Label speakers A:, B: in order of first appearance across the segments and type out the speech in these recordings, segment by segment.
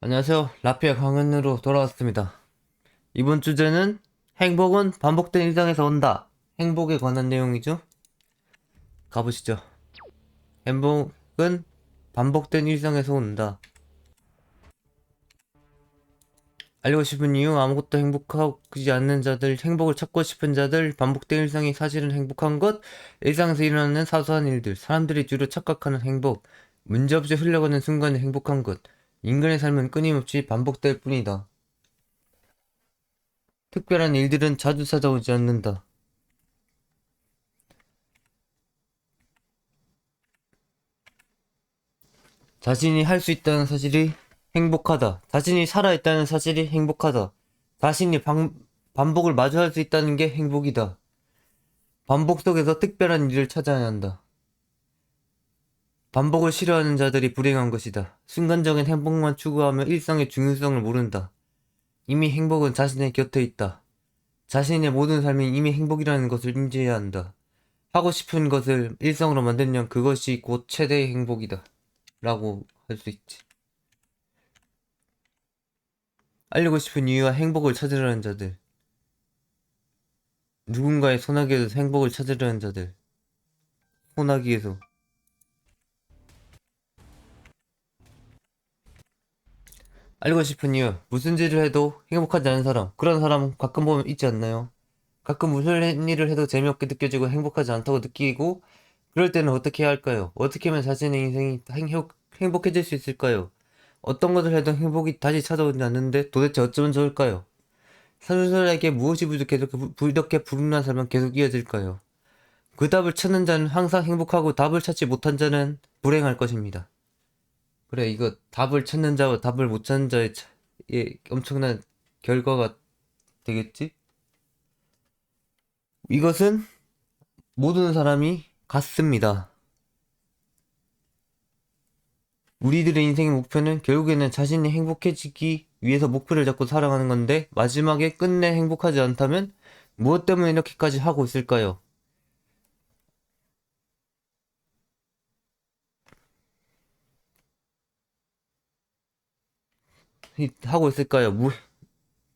A: 안녕하세요. 라피아 강은으로 돌아왔습니다. 이번 주제는 행복은 반복된 일상에서 온다. 행복에 관한 내용이죠. 가보시죠. 행복은 반복된 일상에서 온다. 알고 싶은 이유, 아무것도 행복하지 않는 자들, 행복을 찾고 싶은 자들, 반복된 일상이 사실은 행복한 것, 일상에서 일어나는 사소한 일들, 사람들이 주로 착각하는 행복, 문제없이 흘러가는 순간의 행복한 것, 인간의 삶은 끊임없이 반복될 뿐이다. 특별한 일들은 자주 찾아오지 않는다. 자신이 할 수 있다는 사실이 행복하다. 자신이 살아있다는 사실이 행복하다. 자신이 반복을 마주할 수 있다는 게 행복이다. 반복 속에서 특별한 일을 찾아야 한다. 반복을 싫어하는 자들이 불행한 것이다. 순간적인 행복만 추구하며 일상의 중요성을 모른다. 이미 행복은 자신의 곁에 있다. 자신의 모든 삶이 이미 행복이라는 것을 인지해야 한다. 하고 싶은 것을 일상으로 만들면 그것이 곧 최대의 행복이다. 라고 할 수 있지. 알리고 싶은 이유와 행복을 찾으려는 자들. 누군가의 소나기에서 행복을 찾으려는 자들. 소나기에서. 알고 싶은 이유. 무슨 일을 해도 행복하지 않은 사람. 그런 사람 가끔 보면 있지 않나요? 가끔 무슨 일을 해도 재미없게 느껴지고 행복하지 않다고 느끼고 그럴 때는 어떻게 해야 할까요? 어떻게 하면 자신의 인생이 행복해질 수 있을까요? 어떤 것을 해도 행복이 다시 찾아오지 않는데 도대체 어쩌면 좋을까요? 사람에게 무엇이 부족해서 이렇게 불운한 삶은 계속 이어질까요? 그 답을 찾는 자는 항상 행복하고 답을 찾지 못한 자는 불행할 것입니다. 그래, 이거 답을 찾는 자와 답을 못 찾는 자의 엄청난 결과가 되겠지? 이것은 모든 사람이 같습니다. 우리들의 인생의 목표는 결국에는 자신이 행복해지기 위해서 목표를 잡고 살아가는 건데 마지막에 끝내 행복하지 않다면 무엇 때문에 이렇게까지 하고 있을까요? 하고 있을까요?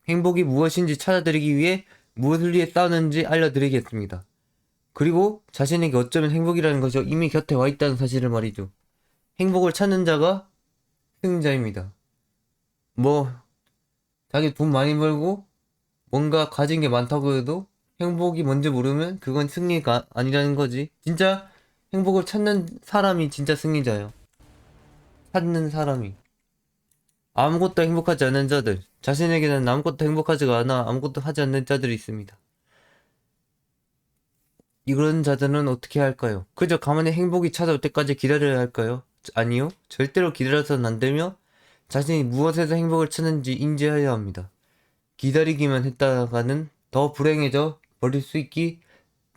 A: 행복이 무엇인지 찾아드리기 위해 무엇을 위해 싸우는지 알려드리겠습니다. 그리고 자신에게 어쩌면 행복이라는 것이 이미 곁에 와 있다는 사실을 말이죠. 행복을 찾는 자가 승자입니다. 뭐, 자기 돈 많이 벌고 뭔가 가진 게 많다고 해도 행복이 뭔지 모르면 그건 승리가 아니라는 거지. 진짜 행복을 찾는 사람이 진짜 승리자예요. 찾는 사람이. 아무것도 행복하지 않은 자들. 자신에게는 아무것도 행복하지가 않아 아무것도 하지 않는 자들이 있습니다. 이런 자들은 어떻게 할까요? 그저 가만히 행복이 찾아올 때까지 기다려야 할까요? 아니요. 절대로 기다려서는 안 되며 자신이 무엇에서 행복을 찾는지 인지해야 합니다. 기다리기만 했다가는 더 불행해져 버릴 수 있기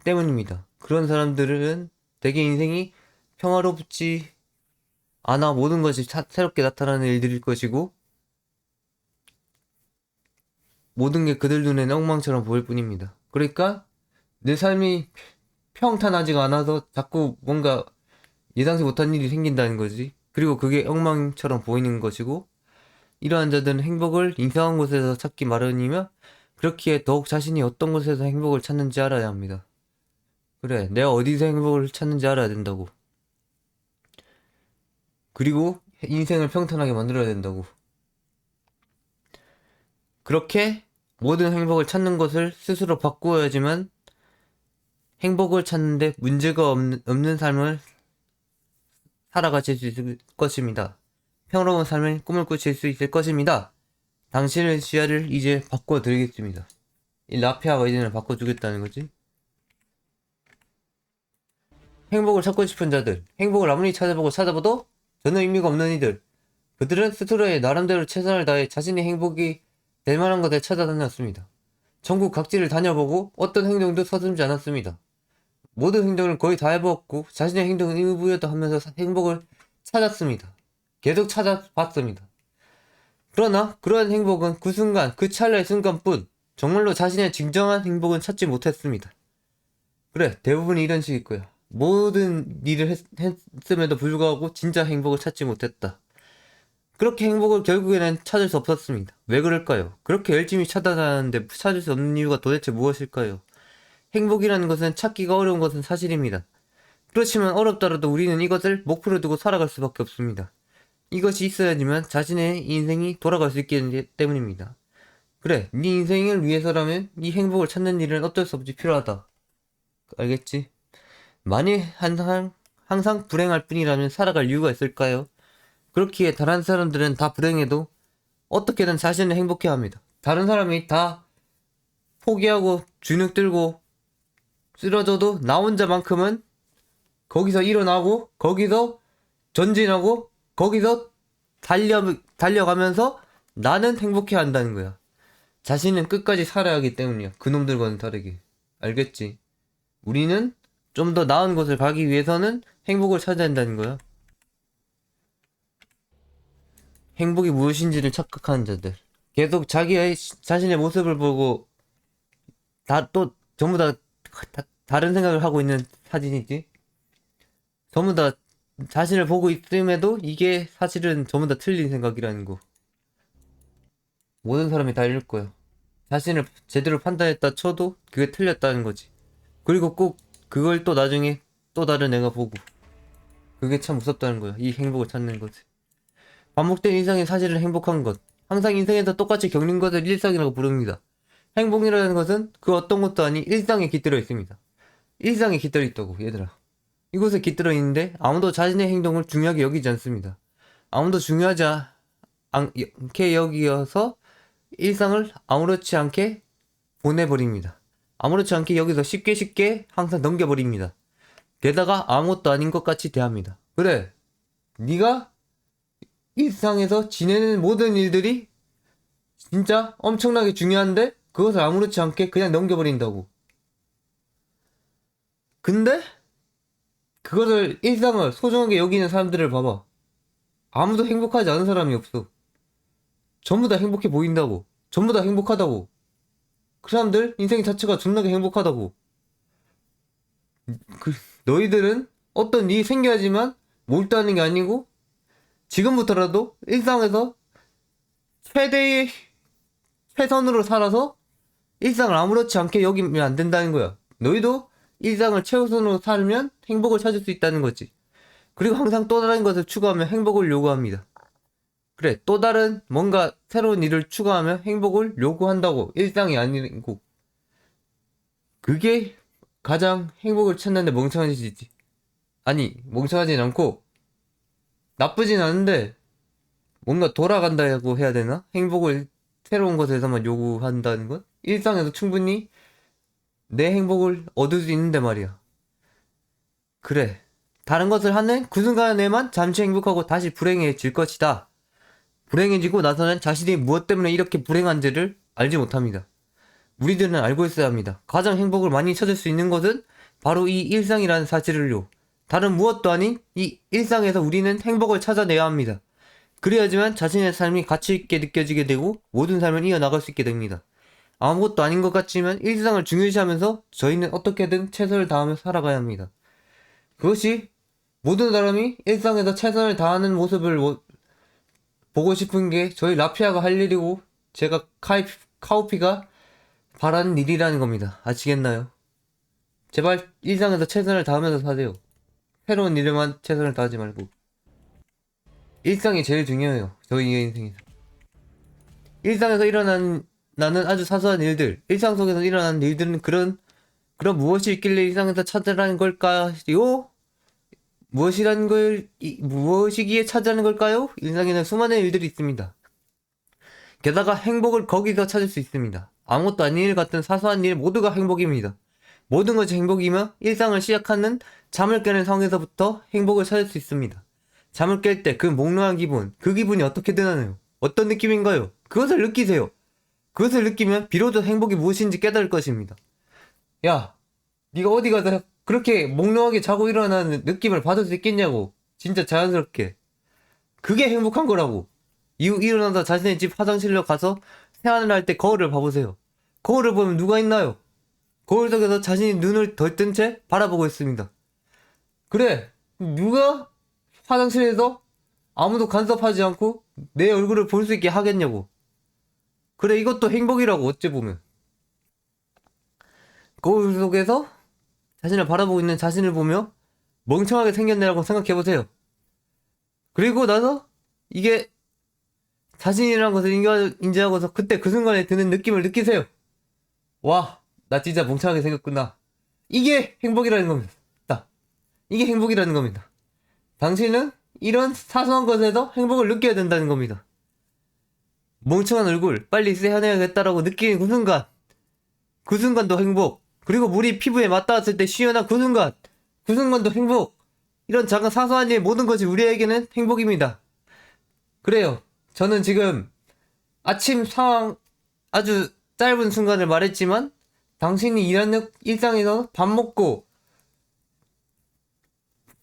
A: 때문입니다. 그런 사람들은 대개 인생이 평화롭지 않아 모든 것이 새롭게 나타나는 일들일 것이고 모든 게 그들 눈에는 엉망처럼 보일 뿐입니다. 그러니까 내 삶이 평탄하지가 않아서 자꾸 뭔가 예상치 못한 일이 생긴다는 거지. 그리고 그게 엉망처럼 보이는 것이고 이러한 자들은 행복을 이상한 곳에서 찾기 마련이며 그렇기에 더욱 자신이 어떤 곳에서 행복을 찾는지 알아야 합니다. 그래, 내가 어디서 행복을 찾는지 알아야 된다고. 그리고 인생을 평탄하게 만들어야 된다고. 그렇게 모든 행복을 찾는 것을 스스로 바꾸어야지만 행복을 찾는데 문제가 없는 삶을 살아가실 수 있을 것입니다. 평화로운 삶을 꿈을 꾸실 수 있을 것입니다. 당신의 시야를 이제 바꿔드리겠습니다. 이 라피아가 이제는 바꿔주겠다는 거지. 행복을 찾고 싶은 자들, 행복을 아무리 찾아봐도 전혀 의미가 없는 이들. 그들은 스스로의 나름대로 최선을 다해 자신의 행복이 될 만한 것을 찾아다녔습니다. 전국 각지를 다녀보고 어떤 행동도 서슴지 않았습니다. 모든 행동을 거의 다 해보았고 자신의 행동은 의무부여도 하면서 행복을 찾았습니다. 계속 찾아봤습니다. 그러나 그러한 행복은 그 순간, 그 찰나의 순간뿐 정말로 자신의 진정한 행복은 찾지 못했습니다. 그래, 대부분이 이런 식일 거야. 모든 일을 했음에도 불구하고 진짜 행복을 찾지 못했다. 그렇게 행복을 결국에는 찾을 수 없었습니다. 왜 그럴까요? 그렇게 열심히 찾아다녔는데 찾을 수 없는 이유가 도대체 무엇일까요? 행복이라는 것은 찾기가 어려운 것은 사실입니다. 그렇지만 어렵더라도 우리는 이것을 목표로 두고 살아갈 수밖에 없습니다. 이것이 있어야지만 자신의 인생이 돌아갈 수 있기 때문입니다. 그래, 네 인생을 위해서라면 이 행복을 찾는 일은 어쩔 수 없이 필요하다. 알겠지? 만일 항상 불행할 뿐이라면 살아갈 이유가 있을까요? 그렇기에 다른 사람들은 다 불행해도 어떻게든 자신을 행복해 합니다. 다른 사람이 다 포기하고 주눅 들고 쓰러져도 나 혼자만큼은 거기서 일어나고 거기서 전진하고 거기서 달려가면서 나는 행복해 한다는 거야. 자신은 끝까지 살아야 하기 때문이야. 그놈들과는 다르게. 알겠지? 우리는 좀 더 나은 곳을 가기 위해서는 행복을 찾아야 한다는 거야. 행복이 무엇인지를 착각하는 자들. 계속 자신의 모습을 보고 전부 다른 생각을 하고 있는 사진이지. 전부 다 자신을 보고 있음에도 이게 사실은 전부 다 틀린 생각이라는 거. 모든 사람이 다 이럴 거야. 자신을 제대로 판단했다 쳐도 그게 틀렸다는 거지. 그리고 꼭 그걸 또 나중에 또 다른 애가 보고. 그게 참 무섭다는 거야. 이 행복을 찾는 거지. 반복된 일상이 사실은 행복한 것. 항상 인생에서 똑같이 겪는 것을 일상이라고 부릅니다. 행복이라는 것은 그 어떤 것도 아닌 일상에 깃들어 있습니다. 일상에 깃들어 있다고, 얘들아. 이곳에 깃들어 있는데 아무도 자신의 행동을 중요하게 여기지 않습니다. 아무도 중요하지 않게 여기어서 일상을 아무렇지 않게 보내버립니다. 아무렇지 않게 여기서 쉽게 항상 넘겨버립니다. 게다가 아무것도 아닌 것 같이 대합니다. 그래, 네가 일상에서 지내는 모든 일들이 진짜 엄청나게 중요한데 그것을 아무렇지 않게 그냥 넘겨버린다고. 근데 그것을 일상을 소중하게 여기는 사람들을 봐봐. 아무도 행복하지 않은 사람이 없어. 전부 다 행복해 보인다고. 전부 다 행복하다고. 그 사람들 인생 자체가 존나게 행복하다고. 너희들은 어떤 일이 생겨야지만 몰두하는 게 아니고 지금부터라도 일상에서 최선으로 살아서 일상을 아무렇지 않게 여기면 안 된다는 거야. 너희도 일상을 최우선으로 살면 행복을 찾을 수 있다는 거지. 그리고 항상 또 다른 것을 추구하며 행복을 요구합니다. 그래, 또 다른 뭔가 새로운 일을 추구하며 행복을 요구한다고. 일상이 아니고. 그게 가장 행복을 찾는데 멍청한 짓이지. 아니, 멍청하진 않고 나쁘진 않은데 뭔가 돌아간다고 해야 되나? 행복을 새로운 것에서만 요구한다는 것? 일상에서 충분히 내 행복을 얻을 수 있는데 말이야. 그래, 다른 것을 하는 그 순간에만 잠시 행복하고 다시 불행해질 것이다. 불행해지고 나서는 자신이 무엇 때문에 이렇게 불행한지를 알지 못합니다. 우리들은 알고 있어야 합니다. 가장 행복을 많이 찾을 수 있는 것은 바로 이 일상이라는 사실을요. 다른 무엇도 아닌 이 일상에서 우리는 행복을 찾아내야 합니다. 그래야지만 자신의 삶이 가치있게 느껴지게 되고 모든 삶을 이어나갈 수 있게 됩니다. 아무것도 아닌 것 같지만 일상을 중요시하면서 저희는 어떻게든 최선을 다하며 살아가야 합니다. 그것이 모든 사람이 일상에서 최선을 다하는 모습을 보고 싶은 게 저희 라피아가 할 일이고 제가 카우피가 바라는 일이라는 겁니다. 아시겠나요? 제발 일상에서 최선을 다하면서 사세요. 새로운 일에만 최선을 다하지 말고. 일상이 제일 중요해요. 저희의 인생에서. 일상에서 일어나는 아주 사소한 일들, 일상 속에서 일어나는 일들은 그런 무엇이 있길래 일상에서 찾으라는 걸까요? 무엇이기에 찾으라는 걸까요? 일상에는 수많은 일들이 있습니다. 게다가 행복을 거기서 찾을 수 있습니다. 아무것도 아닌 일 같은 사소한 일 모두가 행복입니다. 모든 것이 행복이며 일상을 시작하는 잠을 깨는 상황에서부터 행복을 찾을 수 있습니다. 잠을 깰 때 그 몽롱한 기분, 그 기분이 어떻게 되나요? 어떤 느낌인가요? 그것을 느끼세요. 그것을 느끼면 비로소 행복이 무엇인지 깨달을 것입니다. 야, 네가 어디 가서 그렇게 몽롱하게 자고 일어나는 느낌을 받을 수 있겠냐고. 진짜 자연스럽게. 그게 행복한 거라고. 일어나서 자신의 집 화장실로 가서 세안을 할 때 거울을 봐보세요. 거울을 보면 누가 있나요? 거울 속에서 자신이 눈을 덜뜬 채 바라보고 있습니다. 그래, 누가 화장실에서 아무도 간섭하지 않고 내 얼굴을 볼 수 있게 하겠냐고. 그래, 이것도 행복이라고, 어찌 보면. 거울 속에서 자신을 바라보고 있는 자신을 보며 멍청하게 생겼네라고 생각해보세요. 그리고 나서 이게 자신이라는 것을 인지하고서 그때 그 순간에 드는 느낌을 느끼세요. 와, 나 진짜 멍청하게 생겼구나. 이게 행복이라는 겁니다. 이게 행복이라는 겁니다. 당신은 이런 사소한 것에서 행복을 느껴야 된다는 겁니다. 멍청한 얼굴 빨리 세안해야겠다라고 느끼는 그 순간, 그 순간도 행복. 그리고 물이 피부에 맞닿았을 때 시원한 그 순간, 그 순간도 행복. 이런 작은 사소한 일 모든 것이 우리에게는 행복입니다. 그래요. 저는 지금 아침 상황 아주 짧은 순간을 말했지만 당신이 일하는 일상에서 밥 먹고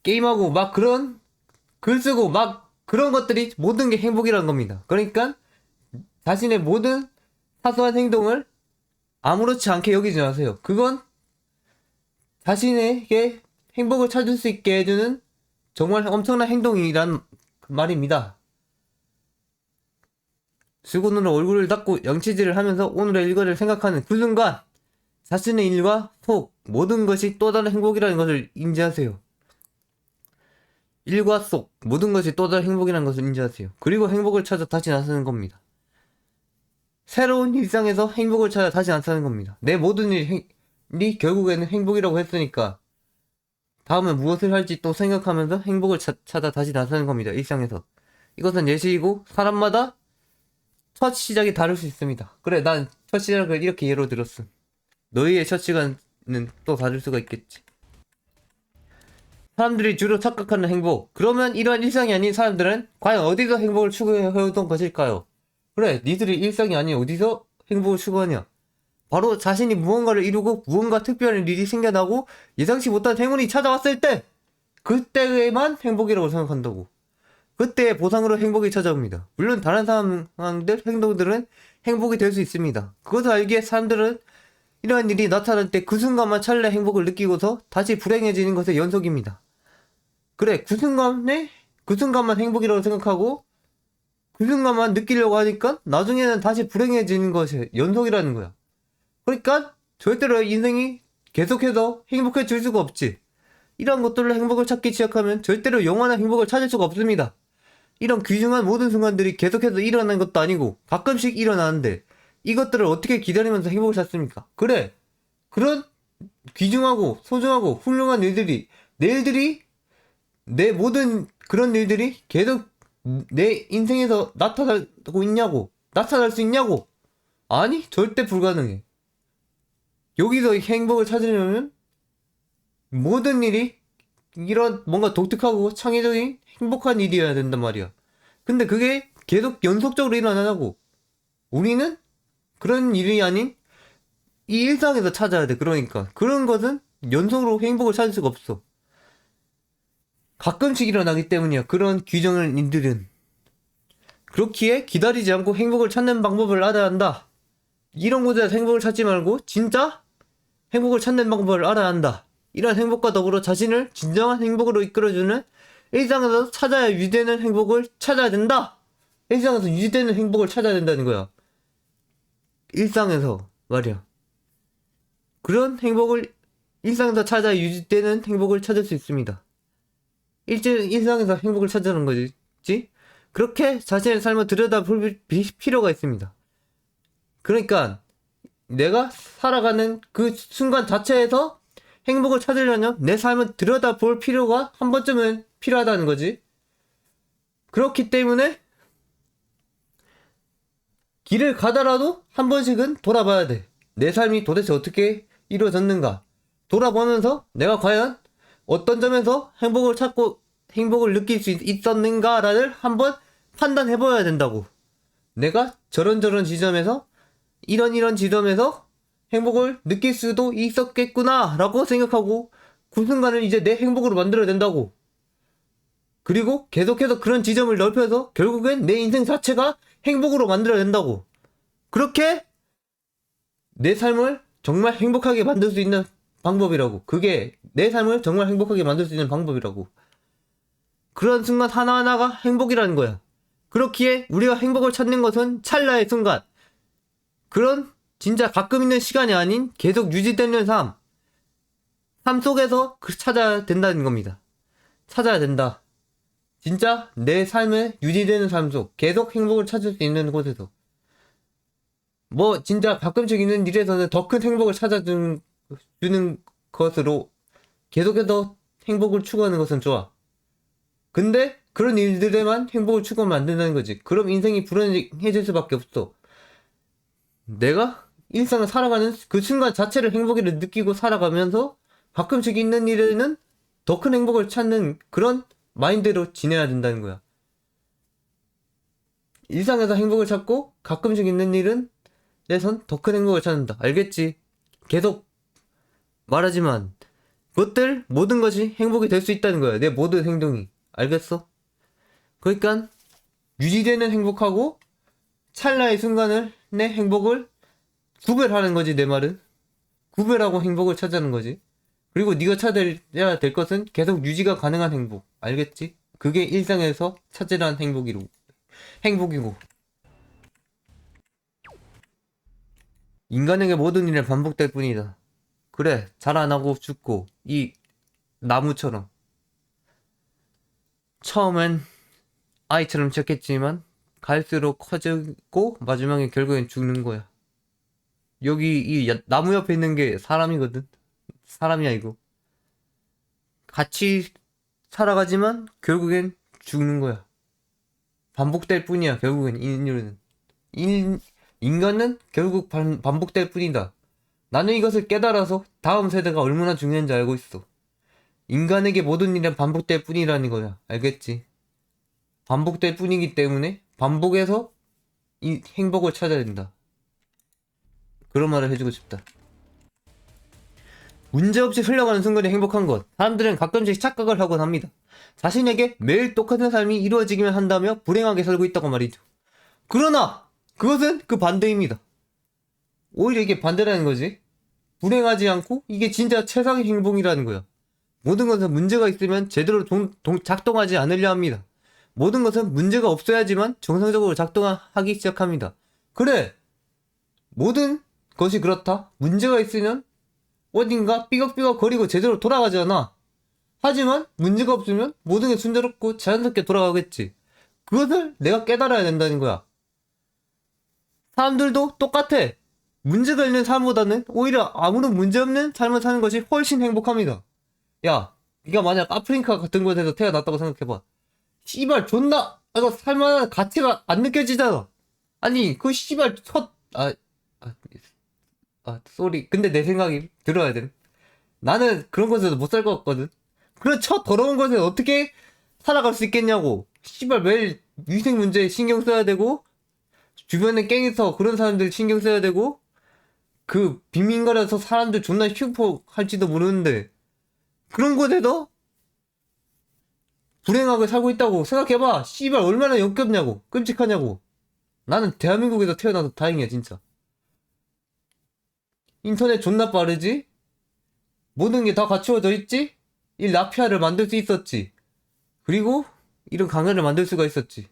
A: 게임하고 막 그런 글 쓰고 막 그런 것들이 모든 게 행복이라는 겁니다. 그러니까 자신의 모든 사소한 행동을 아무렇지 않게 여기지 마세요. 그건 자신에게 행복을 찾을 수 있게 해주는 정말 엄청난 행동이란 말입니다. 수건으로 얼굴을 닦고 양치질을 하면서 오늘의 일과를 생각하는 그 순간 자신의 일과 속 모든 것이 또 다른 행복이라는 것을 인지하세요. 일과 속 모든 것이 또 다른 행복이라는 것을 인지하세요. 그리고 행복을 찾아 다시 나서는 겁니다. 새로운 일상에서 행복을 찾아 다시 나서는 겁니다. 내 모든 일이 결국에는 행복이라고 했으니까 다음에 무엇을 할지 또 생각하면서 행복을 찾아 다시 나서는 겁니다. 일상에서. 이것은 예시이고 사람마다 첫 시작이 다를 수 있습니다. 그래, 난 첫 시작을 이렇게 예로 들었음. 너희의 첫 시간은 또 다를 수가 있겠지. 사람들이 주로 착각하는 행복. 그러면 이러한 일상이 아닌 사람들은 과연 어디서 행복을 추구해오던 것일까요? 그래, 니들이 일상이 아닌 어디서 행복을 추구하냐? 바로 자신이 무언가를 이루고 무언가 특별한 일이 생겨나고 예상치 못한 행운이 찾아왔을 때 그때에만 행복이라고 생각한다고. 그때의 보상으로 행복이 찾아옵니다. 물론 다른 상황들, 행동들은 행복이 될 수 있습니다. 그것을 알기에 사람들은 이러한 일이 나타날 때 그 순간만 찰나의 행복을 느끼고서 다시 불행해지는 것의 연속입니다. 그래, 그 순간만 행복이라고 생각하고 그 순간만 느끼려고 하니까 나중에는 다시 불행해지는 것이 연속이라는 거야. 그러니까 절대로 인생이 계속해서 행복해질 수가 없지. 이런 것들로 행복을 찾기 시작하면 절대로 영원한 행복을 찾을 수가 없습니다. 이런 귀중한 모든 순간들이 계속해서 일어나는 것도 아니고 가끔씩 일어나는데 이것들을 어떻게 기다리면서 행복을 찾습니까? 그래, 그런 귀중하고 소중하고 훌륭한 일들이 내 모든 그런 일들이 계속 내 인생에서 나타나고 있냐고, 나타날 수 있냐고. 아니, 절대 불가능해. 여기서 행복을 찾으려면 모든 일이 이런 뭔가 독특하고 창의적인 행복한 일이어야 된단 말이야. 근데 그게 계속 연속적으로 일어나냐고. 우리는 그런 일이 아닌 이 일상에서 찾아야 돼. 그러니까 그런 것은 연속으로 행복을 찾을 수가 없어. 가끔씩 일어나기 때문이야. 그런 규정을 인들은. 그렇기에 기다리지 않고 행복을 찾는 방법을 알아야 한다. 이런 곳에서 행복을 찾지 말고 진짜 행복을 찾는 방법을 알아야 한다. 이런 행복과 더불어 자신을 진정한 행복으로 이끌어주는 일상에서 찾아야 유지되는 행복을 찾아야 된다. 일상에서 유지되는 행복을 찾아야 된다는 거야. 일상에서 말이야. 그런 행복을 일상에서 찾아 유지되는 행복을 찾을 수 있습니다. 일상에서 행복을 찾아는 거지. 그렇게 자신의 삶을 들여다볼 필요가 있습니다. 그러니까 내가 살아가는 그 순간 자체에서 행복을 찾으려면 내 삶을 들여다볼 필요가 한 번쯤은 필요하다는 거지. 그렇기 때문에 길을 가더라도 한 번씩은 돌아봐야 돼. 내 삶이 도대체 어떻게 이루어졌는가. 돌아보면서 내가 과연 어떤 점에서 행복을 찾고 행복을 느낄 수 있었는가를 한번 판단해봐야 된다고. 내가 저런 지점에서 이런 지점에서 행복을 느낄 수도 있었겠구나 라고 생각하고 그 순간을 이제 내 행복으로 만들어야 된다고. 그리고 계속해서 그런 지점을 넓혀서 결국엔 내 인생 자체가 행복으로 만들어야 된다고. 그렇게 내 삶을 정말 행복하게 만들 수 있는 방법이라고. 그게 내 삶을 정말 행복하게 만들 수 있는 방법이라고. 그런 순간 하나하나가 행복이라는 거야. 그렇기에 우리가 행복을 찾는 것은 찰나의 순간. 그런 진짜 가끔 있는 시간이 아닌 계속 유지되는 삶. 삶 속에서 찾아야 된다는 겁니다. 찾아야 된다. 진짜 내 삶에 유지되는 삶 속 계속 행복을 찾을 수 있는 곳에서. 뭐 진짜 가끔씩 있는 일에서는 더 큰 행복을 찾아주는 것으로 계속해서 행복을 추구하는 것은 좋아. 근데 그런 일들에만 행복을 추구하면 안 된다는 거지. 그럼 인생이 불안해질 수밖에 없어. 내가 일상을 살아가는 그 순간 자체를 행복이를 느끼고 살아가면서 가끔씩 있는 일에는 더 큰 행복을 찾는 그런 마인드로 지내야 된다는 거야. 일상에서 행복을 찾고 가끔씩 있는 일은 내선 더 큰 행복을 찾는다. 알겠지? 계속 말하지만 그것들 모든 것이 행복이 될 수 있다는 거야. 내 모든 행동이. 알겠어? 그러니까 유지되는 행복하고 찰나의 순간을 내 행복을 구별하는 거지. 내 말은 구별하고 행복을 찾아는 거지. 그리고 네가 찾아야 될 것은 계속 유지가 가능한 행복. 알겠지? 그게 일상에서 찾으란 행복이고 인간에게 모든 일은 반복될 뿐이다. 그래, 자라나고 죽고 이 나무처럼 처음엔 아이처럼 시작했지만 갈수록 커지고 마지막에 결국엔 죽는 거야. 여기 이 나무 옆에 있는 게 사람이거든. 사람이 아니고 같이 살아가지만 결국엔 죽는 거야. 반복될 뿐이야. 결국엔 인류는 인간은 결국 반복될 뿐이다. 나는 이것을 깨달아서 다음 세대가 얼마나 중요한지 알고 있어. 인간에게 모든 일은 반복될 뿐이라는 거야. 알겠지? 반복될 뿐이기 때문에 반복해서 이 행복을 찾아야 된다. 그런 말을 해주고 싶다. 문제없이 흘러가는 순간이 행복한 것. 사람들은 가끔씩 착각을 하곤 합니다. 자신에게 매일 똑같은 삶이 이루어지기만 한다며 불행하게 살고 있다고 말이죠. 그러나 그것은 그 반대입니다. 오히려 이게 반대라는 거지. 불행하지 않고 이게 진짜 최상의 행복이라는 거야. 모든 것은 문제가 있으면 제대로 작동하지 않으려 합니다. 모든 것은 문제가 없어야지만 정상적으로 작동하기 시작합니다. 그래! 모든 것이 그렇다. 문제가 있으면 어딘가 삐걱삐걱 거리고 제대로 돌아가지 않아. 하지만 문제가 없으면 모든 게 순조롭고 자연스럽게 돌아가겠지. 그것을 내가 깨달아야 된다는 거야. 사람들도 똑같아. 문제가 있는 삶보다는 오히려 아무런 문제 없는 삶을 사는 것이 훨씬 행복합니다. 야, 네가 만약 아프리카 같은 곳에서 태어났다고 생각해봐. 씨발 존나 이거 살만한 가치가 안 느껴지잖아. 아니 그 씨발 쏘리. 근데 내 생각이 들어야 돼. 나는 그런 곳에서 못 살 것 같거든. 그런 더러운 곳에서 어떻게 살아갈 수 있겠냐고. 씨발 매일 위생 문제에 신경 써야 되고 주변에 갱에서 그런 사람들 신경 써야 되고 그 빈민가라서 사람들 존나 흉포 할지도 모르는데 그런 곳에서 불행하게 살고 있다고 생각해봐. 씨발 얼마나 역겹냐고. 끔찍하냐고. 나는 대한민국에서 태어나서 다행이야 진짜. 인터넷 존나 빠르지? 모든 게 다 갖추어져 있지? 이 라피아를 만들 수 있었지. 그리고 이런 강연을 만들 수가 있었지.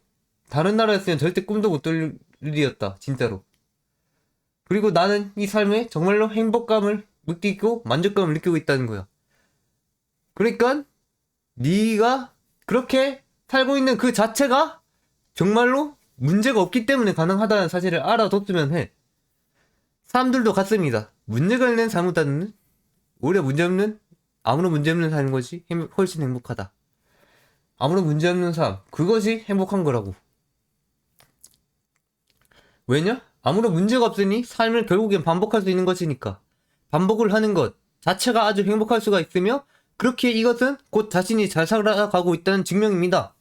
A: 다른 나라였으면 절대 꿈도 못 꿀 일이었다 진짜로. 그리고 나는 이 삶에 정말로 행복감을 느끼고 만족감을 느끼고 있다는 거야. 그러니까 네가 그렇게 살고 있는 그 자체가 정말로 문제가 없기 때문에 가능하다는 사실을 알아뒀으면 해. 사람들도 같습니다. 문제가 있는 삶보다는 오히려 아무런 문제 없는 삶인 것이 훨씬 행복하다. 아무런 문제 없는 삶, 그것이 행복한 거라고. 왜냐? 아무런 문제가 없으니 삶을 결국엔 반복할 수 있는 것이니까. 반복을 하는 것 자체가 아주 행복할 수가 있으며 그렇게 이것은 곧 자신이 잘 살아가고 있다는 증명입니다.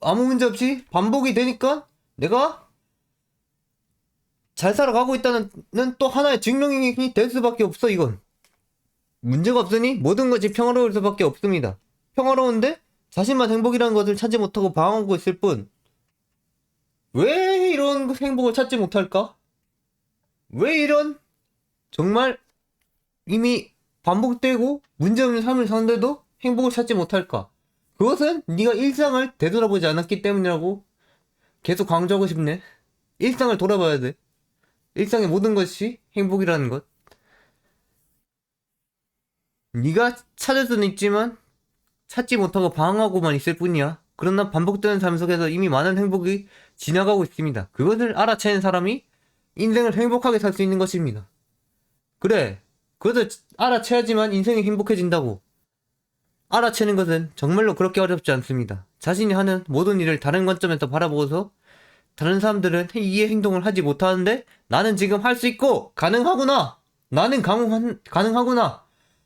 A: 아무 문제 없이 반복이 되니까 내가 잘 살아가고 있다는 또 하나의 증명이 될 수밖에 없어. 이건 문제가 없으니 모든 것이 평화로울 수밖에 없습니다. 평화로운데 자신만 행복이라는 것을 찾지 못하고 방황하고 있을 뿐. 왜 이런 행복을 찾지 못할까? 왜 이런 정말 이미 반복되고 문제없는 삶을 사는데도 행복을 찾지 못할까? 그것은 네가 일상을 되돌아보지 않았기 때문이라고 계속 강조하고 싶네. 일상을 돌아봐야 돼. 일상의 모든 것이 행복이라는 것. 네가 찾을 수는 있지만 찾지 못하고 방황하고만 있을 뿐이야. 그러나 반복되는 삶 속에서 이미 많은 행복이 지나가고 있습니다. 그것을 알아채는 사람이 인생을 행복하게 살 수 있는 것입니다. 그래, 그것을 알아채야지만 인생이 행복해진다고. 알아채는 것은 정말로 그렇게 어렵지 않습니다. 자신이 하는 모든 일을 다른 관점에서 바라보고서 다른 사람들은 이해 행동을 하지 못하는데 나는 지금 할 수 있고 가능하구나. 나는 가능하구나.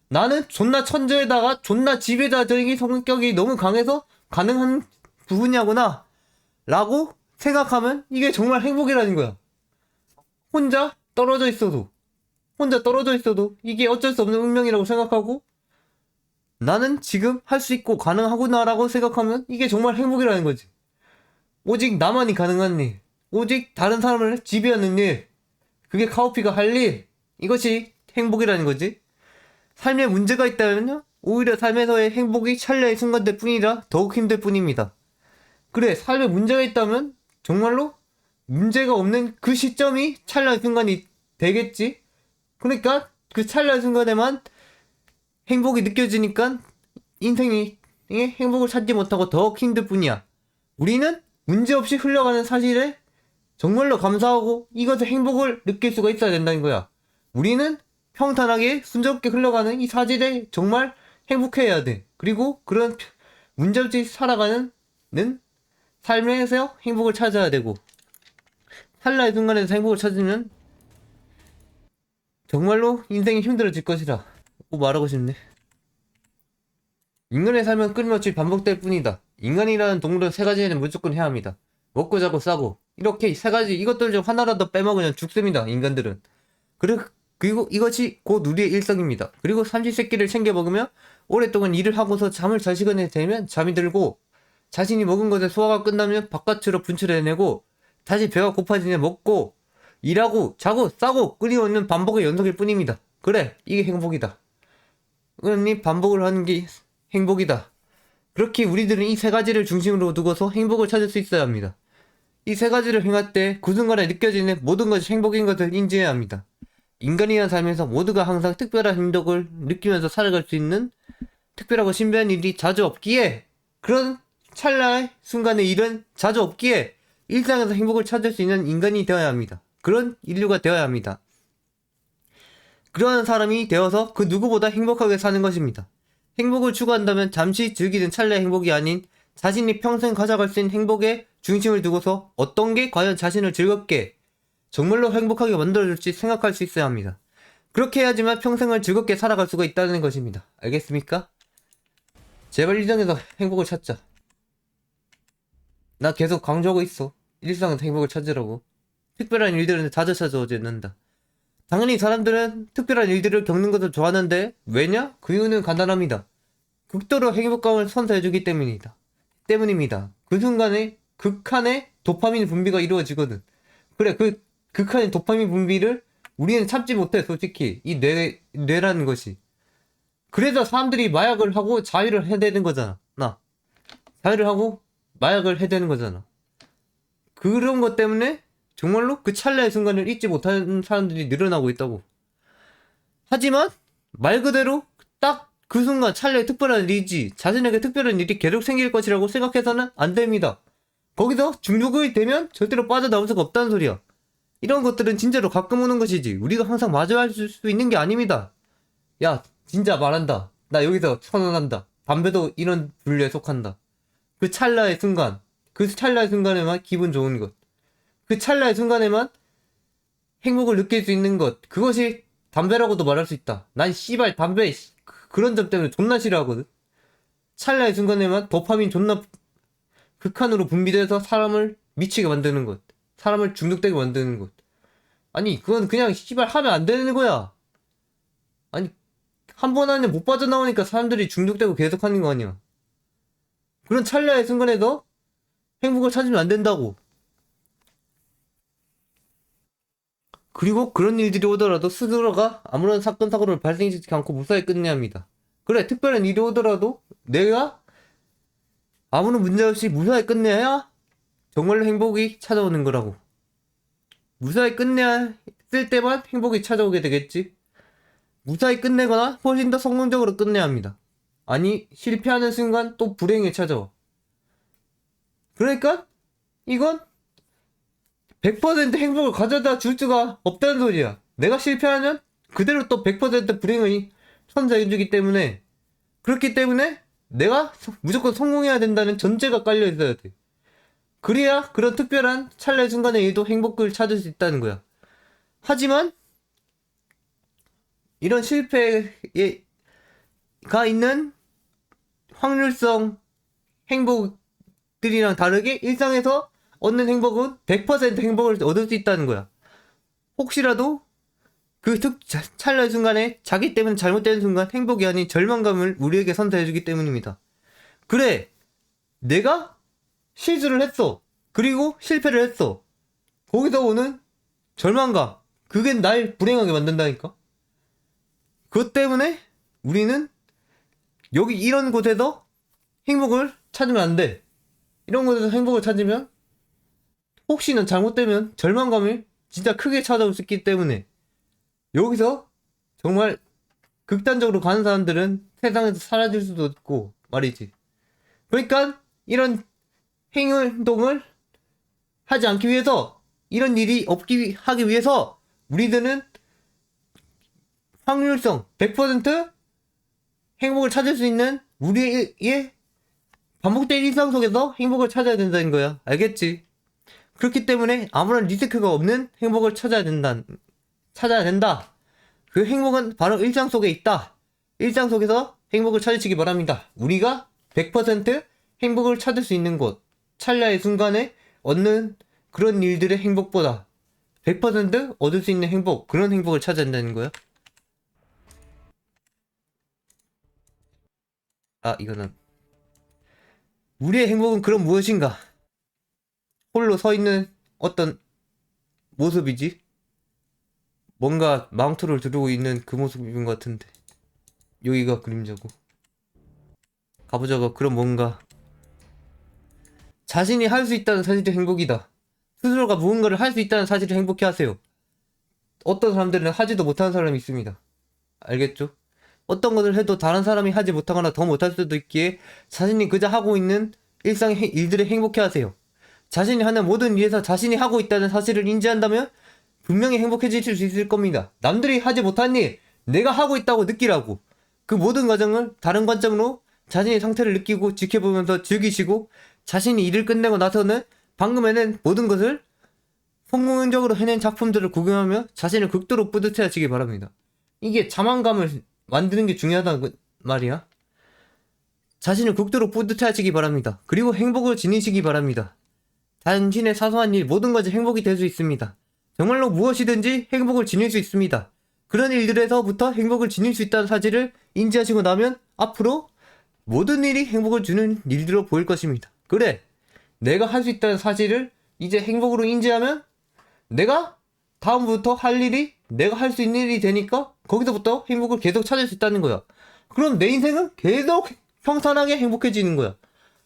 A: 나는 존나 천재에다가 존나 지배자적인 성격이 너무 강해서 가능한 부분이구나. 라고 생각하면 이게 정말 행복이라는 거야. 혼자 떨어져 있어도 이게 어쩔 수 없는 운명이라고 생각하고 나는 지금 할 수 있고 가능하구나 라고 생각하면 이게 정말 행복이라는 거지. 오직 나만이 가능한 일, 오직 다른 사람을 지배하는 일, 그게 카오피가 할 일, 이것이 행복이라는 거지. 삶에 문제가 있다면요, 오히려 삶에서의 행복이 찰나의 순간들 뿐이라 더욱 힘들 뿐입니다. 그래, 삶에 문제가 있다면 정말로 문제가 없는 그 시점이 찰나의 순간이 되겠지. 그러니까 그 찰나의 순간에만 행복이 느껴지니까 인생이 행복을 찾지 못하고 더욱 힘들 뿐이야. 우리는 문제없이 흘러가는 사실에 정말로 감사하고 이것의 행복을 느낄 수가 있어야 된다는 거야. 우리는 평탄하게 순조롭게 흘러가는 이 사실에 정말 행복해야 돼. 그리고 그런 문제없이 살아가는 삶에서 행복을 찾아야 되고, 찰나의 순간에서 행복을 찾으면 정말로 인생이 힘들어질 것이라 말하고 싶네. 인간의 삶은 끊임없이 반복될 뿐이다. 인간이라는 동물은 세 가지는 무조건 해야 합니다. 먹고 자고 싸고. 이렇게 세 가지 이것들 중 하나라도 빼먹으면 죽습니다. 인간들은. 그리고 이것이 곧 우리의 일상입니다. 그리고 삼시세끼를 챙겨 먹으며 오랫동안 일을 하고서 잠을 잘 시간이 되면 잠이 들고, 자신이 먹은 것의 소화가 끝나면 바깥으로 분출해내고, 다시 배가 고파지면 먹고, 일하고 자고 싸고 끊임없는 반복의 연속일 뿐입니다. 그래, 이게 행복이다. 그러니 반복을 하는 게 행복이다. 그렇게 우리들은 이 세 가지를 중심으로 두고서 행복을 찾을 수 있어야 합니다. 이 세 가지를 행할 때 그 순간에 느껴지는 모든 것이 행복인 것을 인지해야 합니다. 인간이란 삶에서 모두가 항상 특별한 행복을 느끼면서 살아갈 수 있는 특별하고 신비한 일이 자주 없기에, 그런 찰나의 순간의 일은 자주 없기에 일상에서 행복을 찾을 수 있는 인간이 되어야 합니다. 그런 인류가 되어야 합니다. 그러한 사람이 되어서 그 누구보다 행복하게 사는 것입니다. 행복을 추구한다면 잠시 즐기는 찰나의 행복이 아닌 자신이 평생 가져갈 수 있는 행복에 중심을 두고서 어떤 게 과연 자신을 즐겁게 정말로 행복하게 만들어줄지 생각할 수 있어야 합니다. 그렇게 해야지만 평생을 즐겁게 살아갈 수가 있다는 것입니다. 알겠습니까? 제발 일상에서 행복을 찾자. 나 계속 강조하고 있어. 일상에서 행복을 찾으라고. 특별한 일들은 자주 찾아오지 않는다. 당연히 사람들은 특별한 일들을 겪는 것을 좋아하는데 왜냐? 그 이유는 간단합니다. 극도로 행복감을 선사해주기 때문입니다. 그 순간에 극한의 도파민 분비가 이루어지거든. 그래, 그 극한의 도파민 분비를 우리는 참지 못해, 솔직히. 이 뇌라는 것이. 그래서 사람들이 마약을 하고 자위를 해대는 거잖아. 자위를 하고 마약을 해대는 거잖아. 그런 것 때문에 정말로 그 찰나의 순간을 잊지 못하는 사람들이 늘어나고 있다고. 하지만 말 그대로 딱 그 순간 찰나의 특별한 일이지, 자신에게 특별한 일이 계속 생길 것이라고 생각해서는 안 됩니다. 거기서 중독이 되면 절대로 빠져나올 수가 없다는 소리야. 이런 것들은 진짜로 가끔 오는 것이지 우리가 항상 마주할 수 있는 게 아닙니다. 야, 진짜 말한다. 나 여기서 선언한다. 담배도 이런 분류에 속한다. 그 찰나의 순간에만 기분 좋은 것, 그 찰나의 순간에만 행복을 느낄 수 있는 것, 그것이 담배라고도 말할 수 있다. 난 씨발 담배 그런 점 때문에 존나 싫어하거든. 찰나의 순간에만 도파민 존나 극한으로 분비돼서 사람을 미치게 만드는 것, 사람을 중독되게 만드는 것. 아니, 그건 그냥 씨발 하면 안 되는 거야. 아니, 한 번 안에 못 빠져나오니까 사람들이 중독되고 계속 하는 거 아니야. 그런 찰나의 순간에도 행복을 찾으면 안 된다고. 그리고 그런 일들이 오더라도 스스로가 아무런 사건 사고를 발생시키지 않고 무사히 끝내야 합니다. 그래, 특별한 일이 오더라도 내가 아무런 문제 없이 무사히 끝내야 정말로 행복이 찾아오는 거라고. 무사히 끝내야 쓸 때만 행복이 찾아오게 되겠지. 무사히 끝내거나 훨씬 더 성공적으로 끝내야 합니다. 아니, 실패하는 순간 또 불행이 찾아와. 그러니까 이건 100% 행복을 가져다 줄 수가 없다는 소리야. 내가 실패하면 그대로 또 100% 불행을 선사해주기 때문에, 그렇기 때문에 내가 무조건 성공해야 된다는 전제가 깔려 있어야 돼. 그래야 그런 특별한 찰나의 순간에 얘도 행복을 찾을 수 있다는 거야. 하지만 이런 실패가 있는 확률성 행복들이랑 다르게 일상에서 얻는 행복은 100% 행복을 얻을 수 있다는 거야. 혹시라도 그 찰나의 순간에 자기 때문에 잘못되는 순간 행복이 아닌 절망감을 우리에게 선사해주기 때문입니다. 그래, 내가 실수를 했어. 그리고 실패를 했어. 거기서 오는 절망감, 그게 날 불행하게 만든다니까. 그것 때문에 우리는 여기 이런 곳에서 행복을 찾으면 안 돼. 이런 곳에서 행복을 찾으면 혹시나 잘못되면 절망감이 진짜 크게 찾아올 수 있기 때문에 여기서 정말 극단적으로 가는 사람들은 세상에서 사라질 수도 있고 말이지. 그러니까 이런 행동을 하지 않기 위해서, 이런 일이 하기 위해서 우리들은 확률성 100% 행복을 찾을 수 있는 우리의 반복된 일상 속에서 행복을 찾아야 된다는 거야. 알겠지? 그렇기 때문에 아무런 리스크가 없는 행복을 찾아야 된다. 그 행복은 바로 일상 속에 있다. 일상 속에서 행복을 찾으시기 바랍니다. 우리가 100% 행복을 찾을 수 있는 곳, 찰나의 순간에 얻는 그런 일들의 행복보다 100% 얻을 수 있는 행복, 그런 행복을 찾아야 된다는 거야. 이거는 우리의 행복은 그럼 무엇인가? 홀로 서 있는 어떤 모습이지? 뭔가 망토를 두르고 있는 그 모습인 것 같은데, 여기가 그림자고 가부좌가 그런 뭔가 자신이 할 수 있다는 사실이 행복이다. 스스로가 무언가를 할 수 있다는 사실을 행복해 하세요. 어떤 사람들은 하지도 못하는 사람이 있습니다. 알겠죠? 어떤 것을 해도 다른 사람이 하지 못하거나 더 못할 수도 있기에 자신이 그저 하고 있는 일상의 일들에 행복해 하세요. 자신이 하는 모든 일에서 자신이 하고 있다는 사실을 인지한다면 분명히 행복해지실 수 있을 겁니다. 남들이 하지 못한 일, 내가 하고 있다고 느끼라고. 그 모든 과정을 다른 관점으로 자신의 상태를 느끼고 지켜보면서 즐기시고, 자신이 일을 끝내고 나서는 방금 해낸 모든 것을 성공적으로 해낸 작품들을 구경하며 자신을 극도로 뿌듯해 하시기 바랍니다. 이게 자만감을 만드는 게 중요하다는 말이야. 자신을 극도로 뿌듯해 하시기 바랍니다. 그리고 행복을 지니시기 바랍니다. 당신의 사소한 일, 모든 것이 행복이 될 수 있습니다. 정말로 무엇이든지 행복을 지닐 수 있습니다. 그런 일들에서부터 행복을 지닐 수 있다는 사실을 인지하시고 나면 앞으로 모든 일이 행복을 주는 일들로 보일 것입니다. 그래, 내가 할 수 있다는 사실을 이제 행복으로 인지하면 내가 다음부터 할 일이 내가 할 수 있는 일이 되니까 거기서부터 행복을 계속 찾을 수 있다는 거야. 그럼 내 인생은 계속 평탄하게 행복해지는 거야.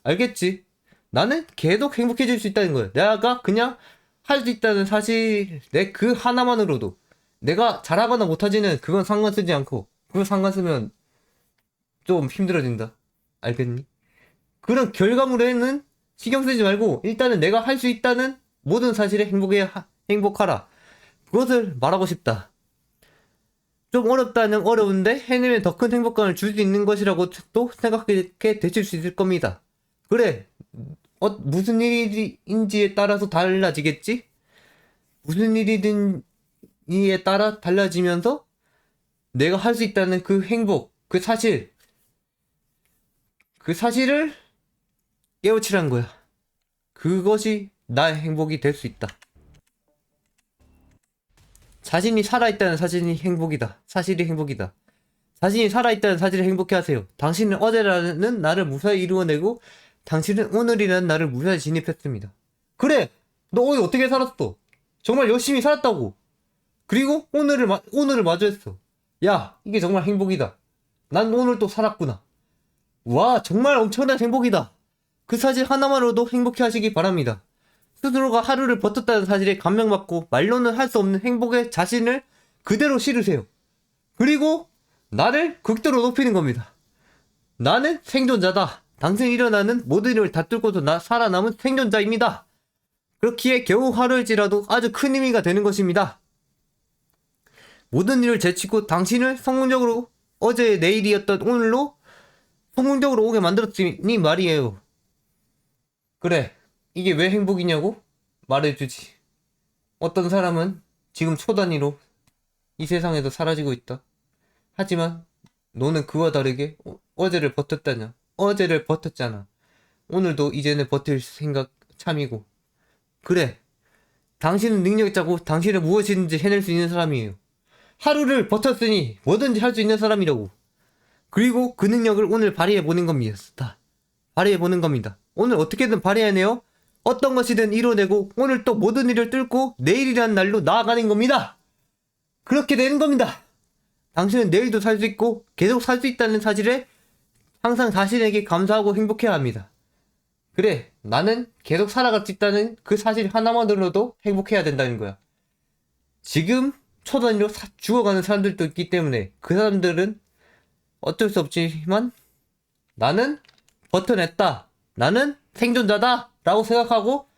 A: 알겠지? 나는 계속 행복해질 수 있다는 거야. 내가 그냥 할 수 있다는 사실, 내 그 하나만으로도 내가 잘하거나 못하지는 그건 상관 쓰지 않고, 그거 상관 쓰면 좀 힘들어진다. 알겠니? 그런 결과물에는 신경 쓰지 말고 일단은 내가 할 수 있다는 모든 사실에 행복하라. 그것을 말하고 싶다. 좀 어렵다는 어려운데 해내면 더 큰 행복감을 줄 수 있는 것이라고 또 생각하게 되실 수 있을 겁니다. 그래, 무슨 일인지에 따라서 달라지겠지? 무슨 일이든지에 따라 달라지면서 내가 할 수 있다는 그 행복, 그 사실을 깨우치라는 거야. 그것이 나의 행복이 될 수 있다. 자신이 살아있다는 사실이 행복이다. 사실이 행복이다. 자신이 살아있다는 사실을 행복해 하세요. 당신은 어제라는 나를 무사히 이루어내고 당신은 오늘이라는 나를 무사히 진입했습니다. 그래! 너 오늘 어떻게 살았어? 정말 열심히 살았다고. 그리고 오늘을 마주했어. 야, 이게 정말 행복이다. 난 오늘 또 살았구나. 와, 정말 엄청난 행복이다. 그 사실 하나만으로도 행복해 하시기 바랍니다. 스스로가 하루를 버텼다는 사실에 감명받고 말로는 할 수 없는 행복의 자신을 그대로 실으세요. 그리고 나를 극도로 높이는 겁니다. 나는 생존자다. 당신이 일어나는 모든 일을 다 뚫고도 살아남은 생존자입니다. 그렇기에 겨우 하루일지라도 아주 큰 의미가 되는 것입니다. 모든 일을 제치고 당신을 성공적으로 어제 내일이었던 오늘로 성공적으로 오게 만들었으니 말이에요. 그래, 이게 왜 행복이냐고? 말해주지. 어떤 사람은 지금 초단위로 이 세상에서 사라지고 있다. 하지만 너는 그와 다르게 어제를 버텼다냐? 어제를 버텼잖아. 오늘도 이제는 버틸 생각 참이고. 그래, 당신은 능력자고 당신은 무엇이든지 해낼 수 있는 사람이에요. 하루를 버텼으니 뭐든지 할 수 있는 사람이라고. 그리고 그 능력을 오늘 발휘해보는 겁니다. 발휘해보는 겁니다. 오늘 어떻게든 발휘해내요. 어떤 것이든 이뤄내고 오늘 또 모든 일을 뚫고 내일이라는 날로 나아가는 겁니다. 그렇게 되는 겁니다. 당신은 내일도 살 수 있고 계속 살 수 있다는 사실에 항상 자신에게 감사하고 행복해야 합니다. 그래, 나는 계속 살아갈 수 있다는 그 사실 하나만으로도 행복해야 된다는 거야. 지금 초단위로 죽어가는 사람들도 있기 때문에 그 사람들은 어쩔 수 없지만 나는 버텨냈다. 나는 생존자다. 라고 생각하고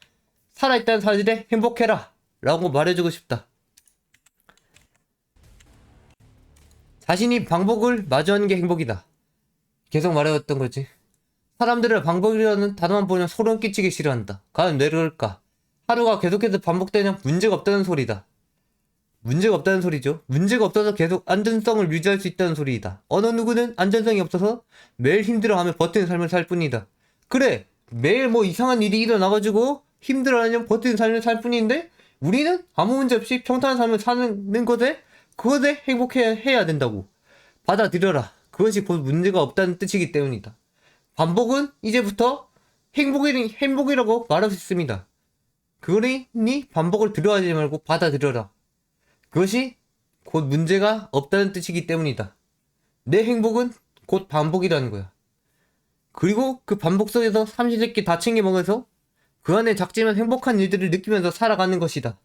A: 살아있다는 사실에 행복해라. 라고 말해주고 싶다. 자신이 방법을 마주하는 게 행복이다. 계속 말해왔던 거지. 사람들은 방법이라는 단어만 보면 소름 끼치기 싫어한다. 과연 왜 그럴까? 하루가 계속해서 반복되면 문제가 없다는 소리다. 문제가 없다는 소리죠. 문제가 없어서 계속 안전성을 유지할 수 있다는 소리이다. 어느 누구는 안전성이 없어서 매일 힘들어하며 버티는 삶을 살 뿐이다. 그래, 매일 뭐 이상한 일이 일어나가지고 힘들어하면 버티는 삶을 살 뿐인데 우리는 아무 문제 없이 평탄한 삶을 사는 것에 그것에 행복해야 된다고. 받아들여라. 그것이 곧 문제가 없다는 뜻이기 때문이다. 반복은 이제부터 행복이라고 말할 수 있습니다. 그러니 반복을 두려워하지 말고 받아들여라. 그것이 곧 문제가 없다는 뜻이기 때문이다. 내 행복은 곧 반복이라는 거야. 그리고 그 반복 속에서 삼시세끼 다 챙겨 먹어서 그 안에 작지만 행복한 일들을 느끼면서 살아가는 것이다.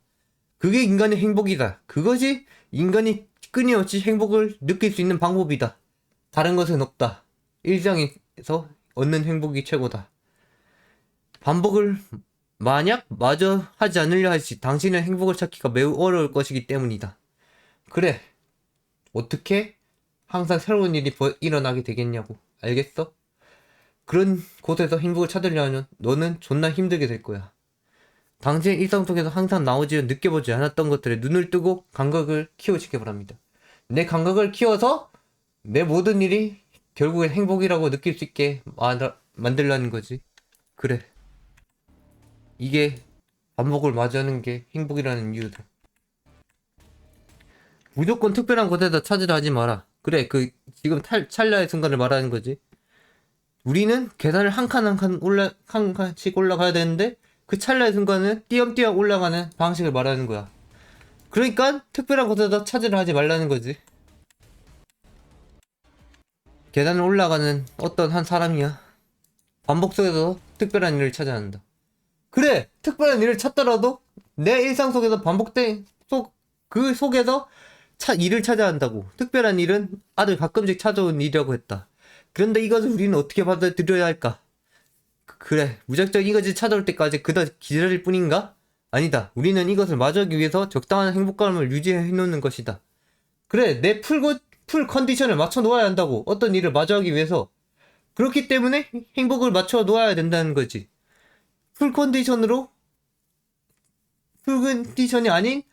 A: 그게 인간의 행복이다. 그것이 인간이 끊임없이 행복을 느낄 수 있는 방법이다. 다른 것은 없다. 일상에서 얻는 행복이 최고다. 반복을 만약 마저 하지 않으려 할지 당신의 행복을 찾기가 매우 어려울 것이기 때문이다. 그래, 어떻게 항상 새로운 일이 일어나게 되겠냐고. 알겠어? 그런 곳에서 행복을 찾으려면 너는 존나 힘들게 될 거야. 당신의 일상 속에서 항상 나오지 느껴보지 않았던 것들에 눈을 뜨고 감각을 키우시기 바랍니다. 내 감각을 키워서 내 모든 일이 결국엔 행복이라고 느낄 수 있게 만들라는 거지. 그래, 이게 반복을 마주하는 게 행복이라는 이유다. 무조건 특별한 곳에서 찾으려 하지 마라. 그래, 지금 찰나의 순간을 말하는 거지. 우리는 계단을 한 칸 한 칸씩 올라가야 되는데 그 찰나의 순간은 띄엄띄엄 올라가는 방식을 말하는 거야. 그러니까 특별한 곳에서 찾으려 하지 말라는 거지. 계단을 올라가는 어떤 한 사람이야. 반복 속에서 특별한 일을 찾아야 한다. 그래, 특별한 일을 찾더라도 내 일상 속에서 반복된 그 속에서 일을 찾아야 한다고. 특별한 일은 아주 가끔씩 찾아온 일이라고 했다. 그런데 이것을 우리는 어떻게 받아들여야 할까? 그래, 무작정 이것이 찾아올 때까지 그다 기다릴 뿐인가? 아니다. 우리는 이것을 마주하기 위해서 적당한 행복감을 유지해 놓는 것이다. 그래, 내 풀 컨디션을 맞춰 놓아야 한다고. 어떤 일을 마주하기 위해서. 그렇기 때문에 행복을 맞춰 놓아야 된다는 거지. 풀 컨디션이 아닌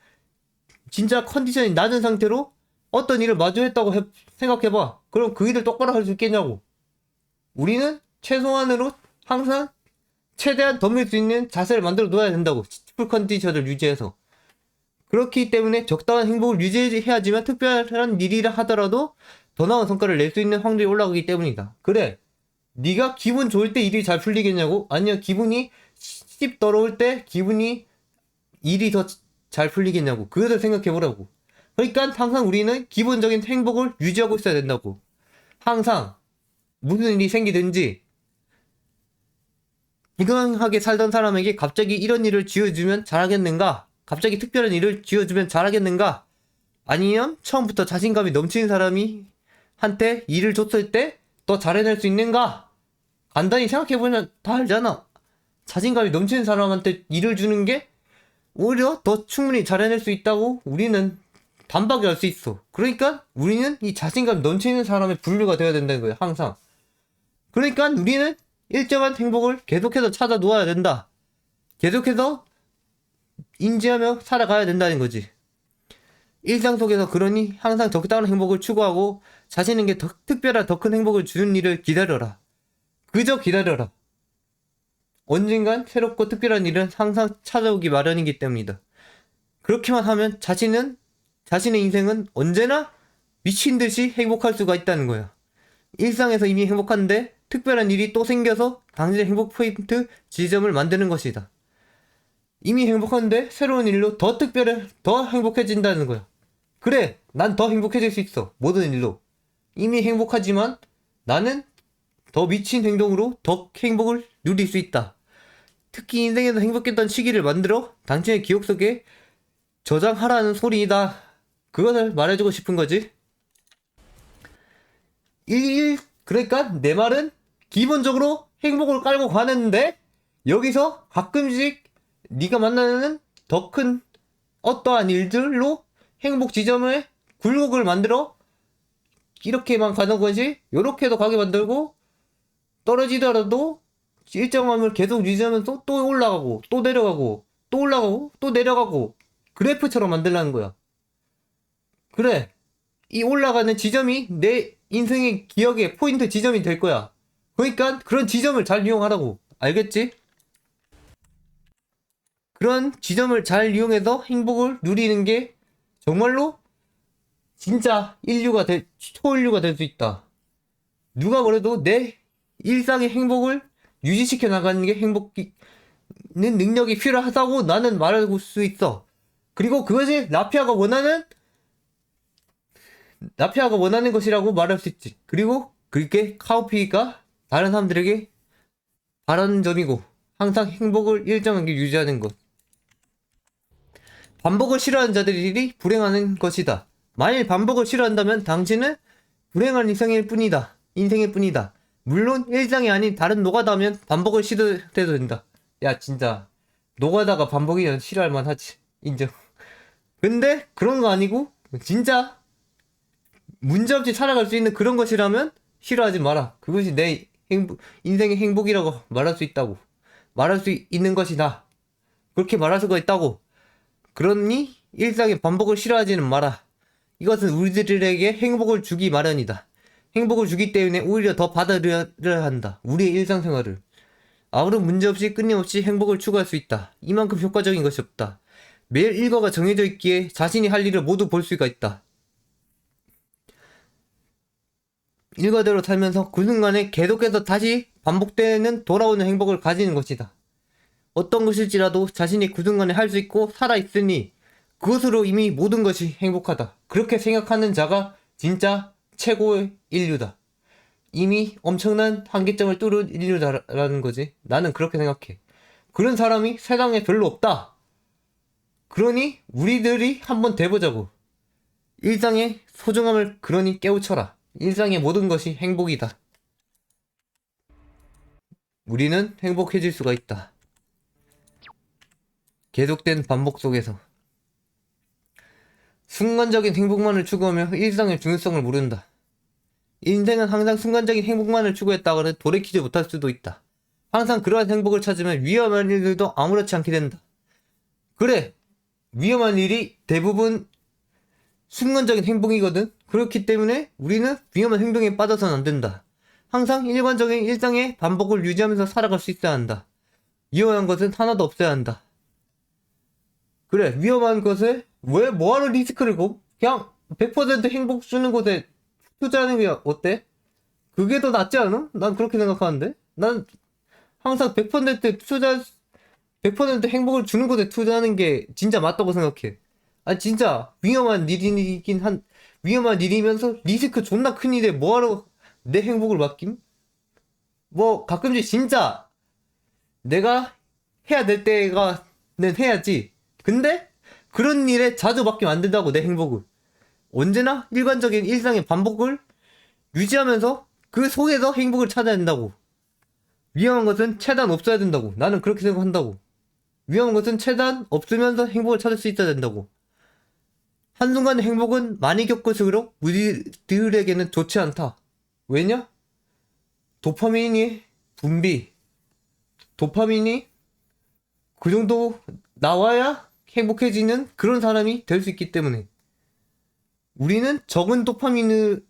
A: 진짜 컨디션이 낮은 상태로 어떤 일을 마주했다고 생각해봐. 그럼 그 일을 똑바로 할 수 있겠냐고. 우리는 최소한으로 항상 최대한 덤빌 수 있는 자세를 만들어 놓아야 된다고. 풀 컨디션을 유지해서. 그렇기 때문에 적당한 행복을 유지해야지만 특별한 일이라 하더라도 더 나은 성과를 낼 수 있는 확률이 올라가기 때문이다. 그래, 네가 기분 좋을 때 일이 잘 풀리겠냐고? 아니면 기분이 씹더러울 때 일이 더 잘 풀리겠냐고. 그것을 생각해보라고. 그러니까 항상 우리는 기본적인 행복을 유지하고 있어야 된다고. 항상 무슨 일이 생기든지 平衡하게 살던 사람에게 갑자기 이런 일을 쥐어주면 잘하겠는가? 갑자기 특별한 일을 쥐어주면 잘하겠는가? 아니면 처음부터 자신감이 넘치는 사람이 한테 일을 줬을 때 더 잘해낼 수 있는가? 간단히 생각해보면 다 알잖아. 자신감이 넘치는 사람한테 일을 주는 게 오히려 더 충분히 잘해낼 수 있다고 우리는 단박에 알 수 있어. 그러니까 우리는 이 자신감 넘치는 사람의 분류가 되어야 된다는 거야, 항상. 그러니까 우리는 일정한 행복을 계속해서 찾아 놓아야 된다. 계속해서 인지하며 살아가야 된다는 거지. 일상 속에서 그러니 항상 적당한 행복을 추구하고 자신에게 더 특별한 더 큰 행복을 주는 일을 기다려라. 그저 기다려라. 언젠간 새롭고 특별한 일은 항상 찾아오기 마련이기 때문이다. 그렇게만 하면 자신의 인생은 언제나 미친 듯이 행복할 수가 있다는 거야. 일상에서 이미 행복한데 특별한 일이 또 생겨서 당신의 행복 포인트 지점을 만드는 것이다. 이미 행복한데 새로운 일로 더 특별해, 더 행복해진다는 거야. 그래, 난 더 행복해질 수 있어. 모든 일로. 이미 행복하지만 나는 더 미친 행동으로 더 행복을 누릴 수 있다. 특히 인생에서 행복했던 시기를 만들어 당신의 기억 속에 저장하라는 소리이다. 그것을 말해주고 싶은 거지. 그러니까 내 말은 기본적으로 행복을 깔고 가는데 여기서 가끔씩 네가 만나는 더 큰 어떠한 일들로 행복 지점에 굴곡을 만들어 이렇게만 가는 것이 요렇게도 가게 만들고 떨어지더라도 일정함을 계속 유지하면서 또 올라가고 또 내려가고 또 올라가고 또 내려가고 그래프처럼 만들라는 거야. 그래, 이 올라가는 지점이 내 인생의 기억의 포인트 지점이 될 거야. 그러니까 그런 지점을 잘 이용하라고. 알겠지? 그런 지점을 잘 이용해서 행복을 누리는 게 정말로 진짜 초인류가 될 수 있다. 누가 뭐래도 내 일상의 행복을 유지시켜 나가는 게 행복는 능력이 필요하다고 나는 말할 수 있어. 그리고 그것이 라피아가 원하는 것이라고 말할 수 있지. 그리고 그게 카오피가 다른 사람들에게 바라는 점이고 항상 행복을 일정하게 유지하는 것. 반복을 싫어하는 자들이 불행하는 것이다. 만일 반복을 싫어한다면 당신은 불행한 인생일 뿐이다. 물론 일상이 아닌 다른 노가다면 반복을 싫어해도 된다. 야, 진짜 노가다가 반복이면 싫어할 만하지. 인정. 근데 그런 거 아니고 진짜 문제없이 살아갈 수 있는 그런 것이라면 싫어하지 마라. 그것이 내 인생의 행복이라고 말할 수 있다고. 말할 수 있는 것이다. 그렇게 말할 수가 있다고. 그러니 일상의 반복을 싫어하지는 마라. 이것은 우리들에게 행복을 주기 마련이다. 행복을 주기 때문에 오히려 더 받아들여야 한다. 우리의 일상생활을. 아무런 문제없이 끊임없이 행복을 추구할 수 있다. 이만큼 효과적인 것이 없다. 매일 일과가 정해져 있기에 자신이 할 일을 모두 볼 수가 있다. 일과대로 살면서 그 순간에 계속해서 다시 반복되는 돌아오는 행복을 가지는 것이다. 어떤 것일지라도 자신이 그 순간에 할 수 있고 살아있으니 그것으로 이미 모든 것이 행복하다. 그렇게 생각하는 자가 진짜 최고의 인류다. 이미 엄청난 한계점을 뚫은 인류다라는 거지. 나는 그렇게 생각해. 그런 사람이 세상에 별로 없다. 그러니 우리들이 한번 돼보자고. 일상의 소중함을 그러니 깨우쳐라. 일상의 모든 것이 행복이다. 우리는 행복해질 수가 있다. 계속된 반복 속에서. 순간적인 행복만을 추구하며 일상의 중요성을 모른다. 인생은 항상 순간적인 행복만을 추구했다가는 돌이키지 못할 수도 있다. 항상 그러한 행복을 찾으면 위험한 일들도 아무렇지 않게 된다. 그래, 위험한 일이 대부분 순간적인 행복이거든. 그렇기 때문에 우리는 위험한 행동에 빠져서는 안 된다. 항상 일관적인 일상의 반복을 유지하면서 살아갈 수 있어야 한다. 위험한 것은 하나도 없어야 한다. 그래, 위험한 것을 왜 뭐하러 리스크를 그냥 100% 행복 주는 곳에 투자하는 게 어때? 그게 더 낫지 않아? 난 그렇게 생각하는데. 난 항상 100% 행복을 주는 곳에 투자하는 게 진짜 맞다고 생각해. 아, 진짜 위험한 일이면서 리스크 존나 큰 일에 뭐하러 내 행복을 맡김? 뭐 가끔씩 진짜 내가 해야 될 때가는 해야지. 근데 그런 일에 자주 맡기면 안 된다고. 내 행복을 언제나 일관적인 일상의 반복을 유지하면서 그 속에서 행복을 찾아야 된다고. 위험한 것은 최대한 없어야 된다고. 나는 그렇게 생각한다고. 위험한 것은 최대한 없으면서 행복을 찾을 수 있어야 된다고. 한순간의 행복은 많이 겪을수록 우리들에게는 좋지 않다. 왜냐? 도파민이 분비, 도파민이 그 정도 나와야 행복해지는 그런 사람이 될 수 있기 때문에 우리는 적은 도파민으로서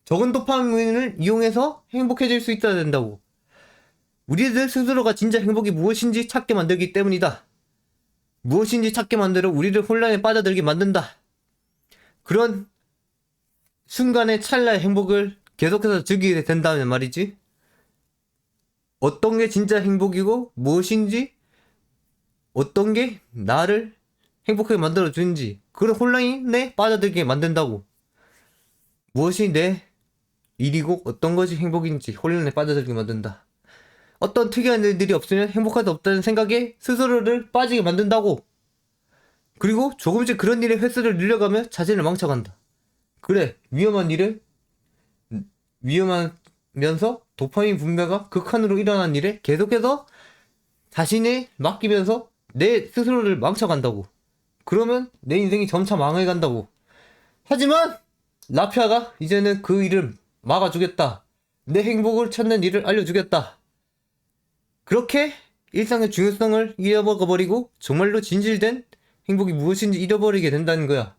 A: 적은 도파민을 이용해서 행복해질 수 있어야 된다고. 우리들 스스로가 진짜 행복이 무엇인지 찾게 만들기 때문이다. 무엇인지 찾게 만들어 우리를 혼란에 빠져들게 만든다. 그런 순간의 찰나의 행복을 계속해서 즐기게 된다면 말이지. 어떤 게 진짜 행복이고 무엇인지, 어떤 게 나를 행복하게 만들어주는지, 그런 혼란에 빠져들게 만든다고. 무엇이 내 일이고 어떤 것이 행복인지 혼란에 빠져들게 만든다. 어떤 특이한 일들이 없으면 행복할 수 없다는 생각에 스스로를 빠지게 만든다고. 그리고 조금씩 그런 일의 횟수를 늘려가며 자신을 망쳐간다. 그래, 위험하면서 도파민 분배가 극한으로 일어난 일에 계속해서 자신을 맡기면서 내 스스로를 망쳐간다고. 그러면 내 인생이 점차 망해간다고. 하지만 라피아가 이제는 그 일을 막아주겠다. 내 행복을 찾는 일을 알려주겠다. 그렇게 일상의 중요성을 잃어버리고 정말로 진실된 행복이 무엇인지 잃어버리게 된다는 거야.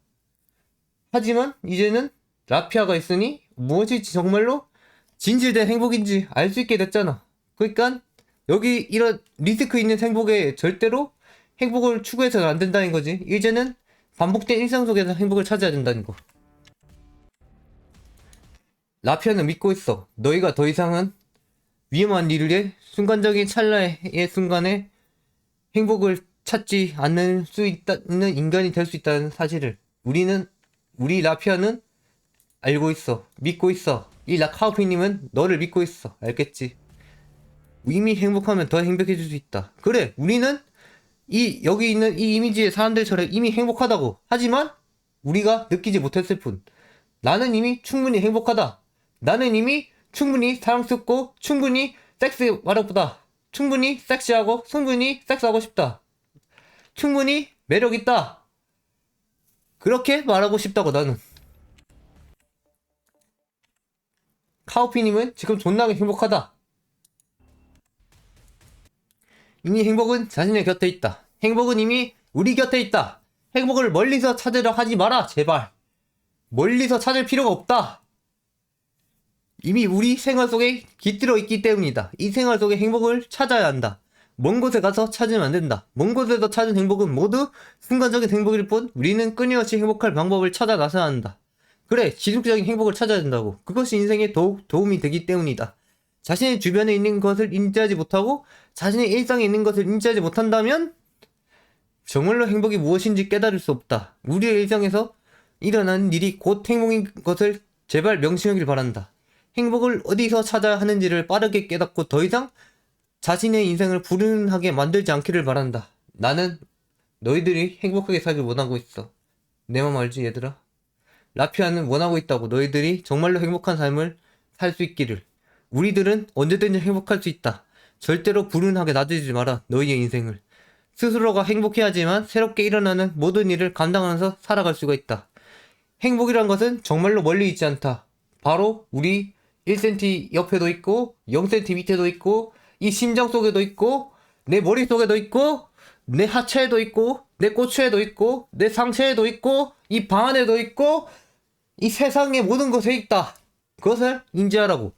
A: 하지만 이제는 라피아가 있으니 무엇이 정말로 진실된 행복인지 알 수 있게 됐잖아. 그러니까 여기 이런 리스크 있는 행복에 절대로 행복을 추구해서는 안 된다는 거지. 이제는 반복된 일상 속에서 행복을 찾아야 된다는 거. 라피아는 믿고 있어. 너희가 더 이상은 위험한 일에 순간적인 찰나의 순간에 행복을 찾지 않을 수 있는 인간이 될 수 있다는 사실을 우리 라피아는 알고 있어. 믿고 있어. 이 라카오피님은 너를 믿고 있어. 알겠지? 이미 행복하면 더 행복해질 수 있다. 그래, 우리는 여기 있는 이 이미지의 사람들처럼 이미 행복하다고. 하지만 우리가 느끼지 못했을 뿐. 나는 이미 충분히 행복하다. 나는 이미 충분히 사랑스럽고 충분히 섹스마렵다. 충분히 섹시하고 충분히 섹스하고 싶다. 충분히 매력있다. 그렇게 말하고 싶다고 나는. 카오피님은 지금 존나게 행복하다. 이미 행복은 자신의 곁에 있다. 행복은 이미 우리 곁에 있다. 행복을 멀리서 찾으려 하지 마라, 제발. 멀리서 찾을 필요가 없다. 이미 우리 생활 속에 깃들어 있기 때문이다. 이 생활 속에 행복을 찾아야 한다. 먼 곳에 가서 찾으면 안 된다. 먼 곳에서 찾은 행복은 모두 순간적인 행복일 뿐 우리는 끊임없이 행복할 방법을 찾아 나서야 한다. 그래, 지속적인 행복을 찾아야 된다고. 그것이 인생에 더욱 도움이 되기 때문이다. 자신의 주변에 있는 것을 인지하지 못하고 자신의 일상에 있는 것을 인지하지 못한다면 정말로 행복이 무엇인지 깨달을 수 없다. 우리의 일상에서 일어나는 일이 곧 행복인 것을 제발 명심하길 바란다. 행복을 어디서 찾아야 하는지를 빠르게 깨닫고 더 이상 자신의 인생을 불운하게 만들지 않기를 바란다. 나는 너희들이 행복하게 살길 원하고 있어. 내 맘 알지, 얘들아? 라피아는 원하고 있다고. 너희들이 정말로 행복한 삶을 살 수 있기를. 우리들은 언제든지 행복할 수 있다. 절대로 불운하게 놔두지 마라, 너희의 인생을. 스스로가 행복해야지만 새롭게 일어나는 모든 일을 감당하면서 살아갈 수가 있다. 행복이란 것은 정말로 멀리 있지 않다. 바로 우리 1cm 옆에도 있고 0cm 밑에도 있고 이 심장 속에도 있고 내 머릿속에도 있고 내 하체에도 있고 내 꼬추에도 있고 내 상체에도 있고 이 방 안에도 있고 이 세상의 모든 것에 있다. 그것을 인지하라고.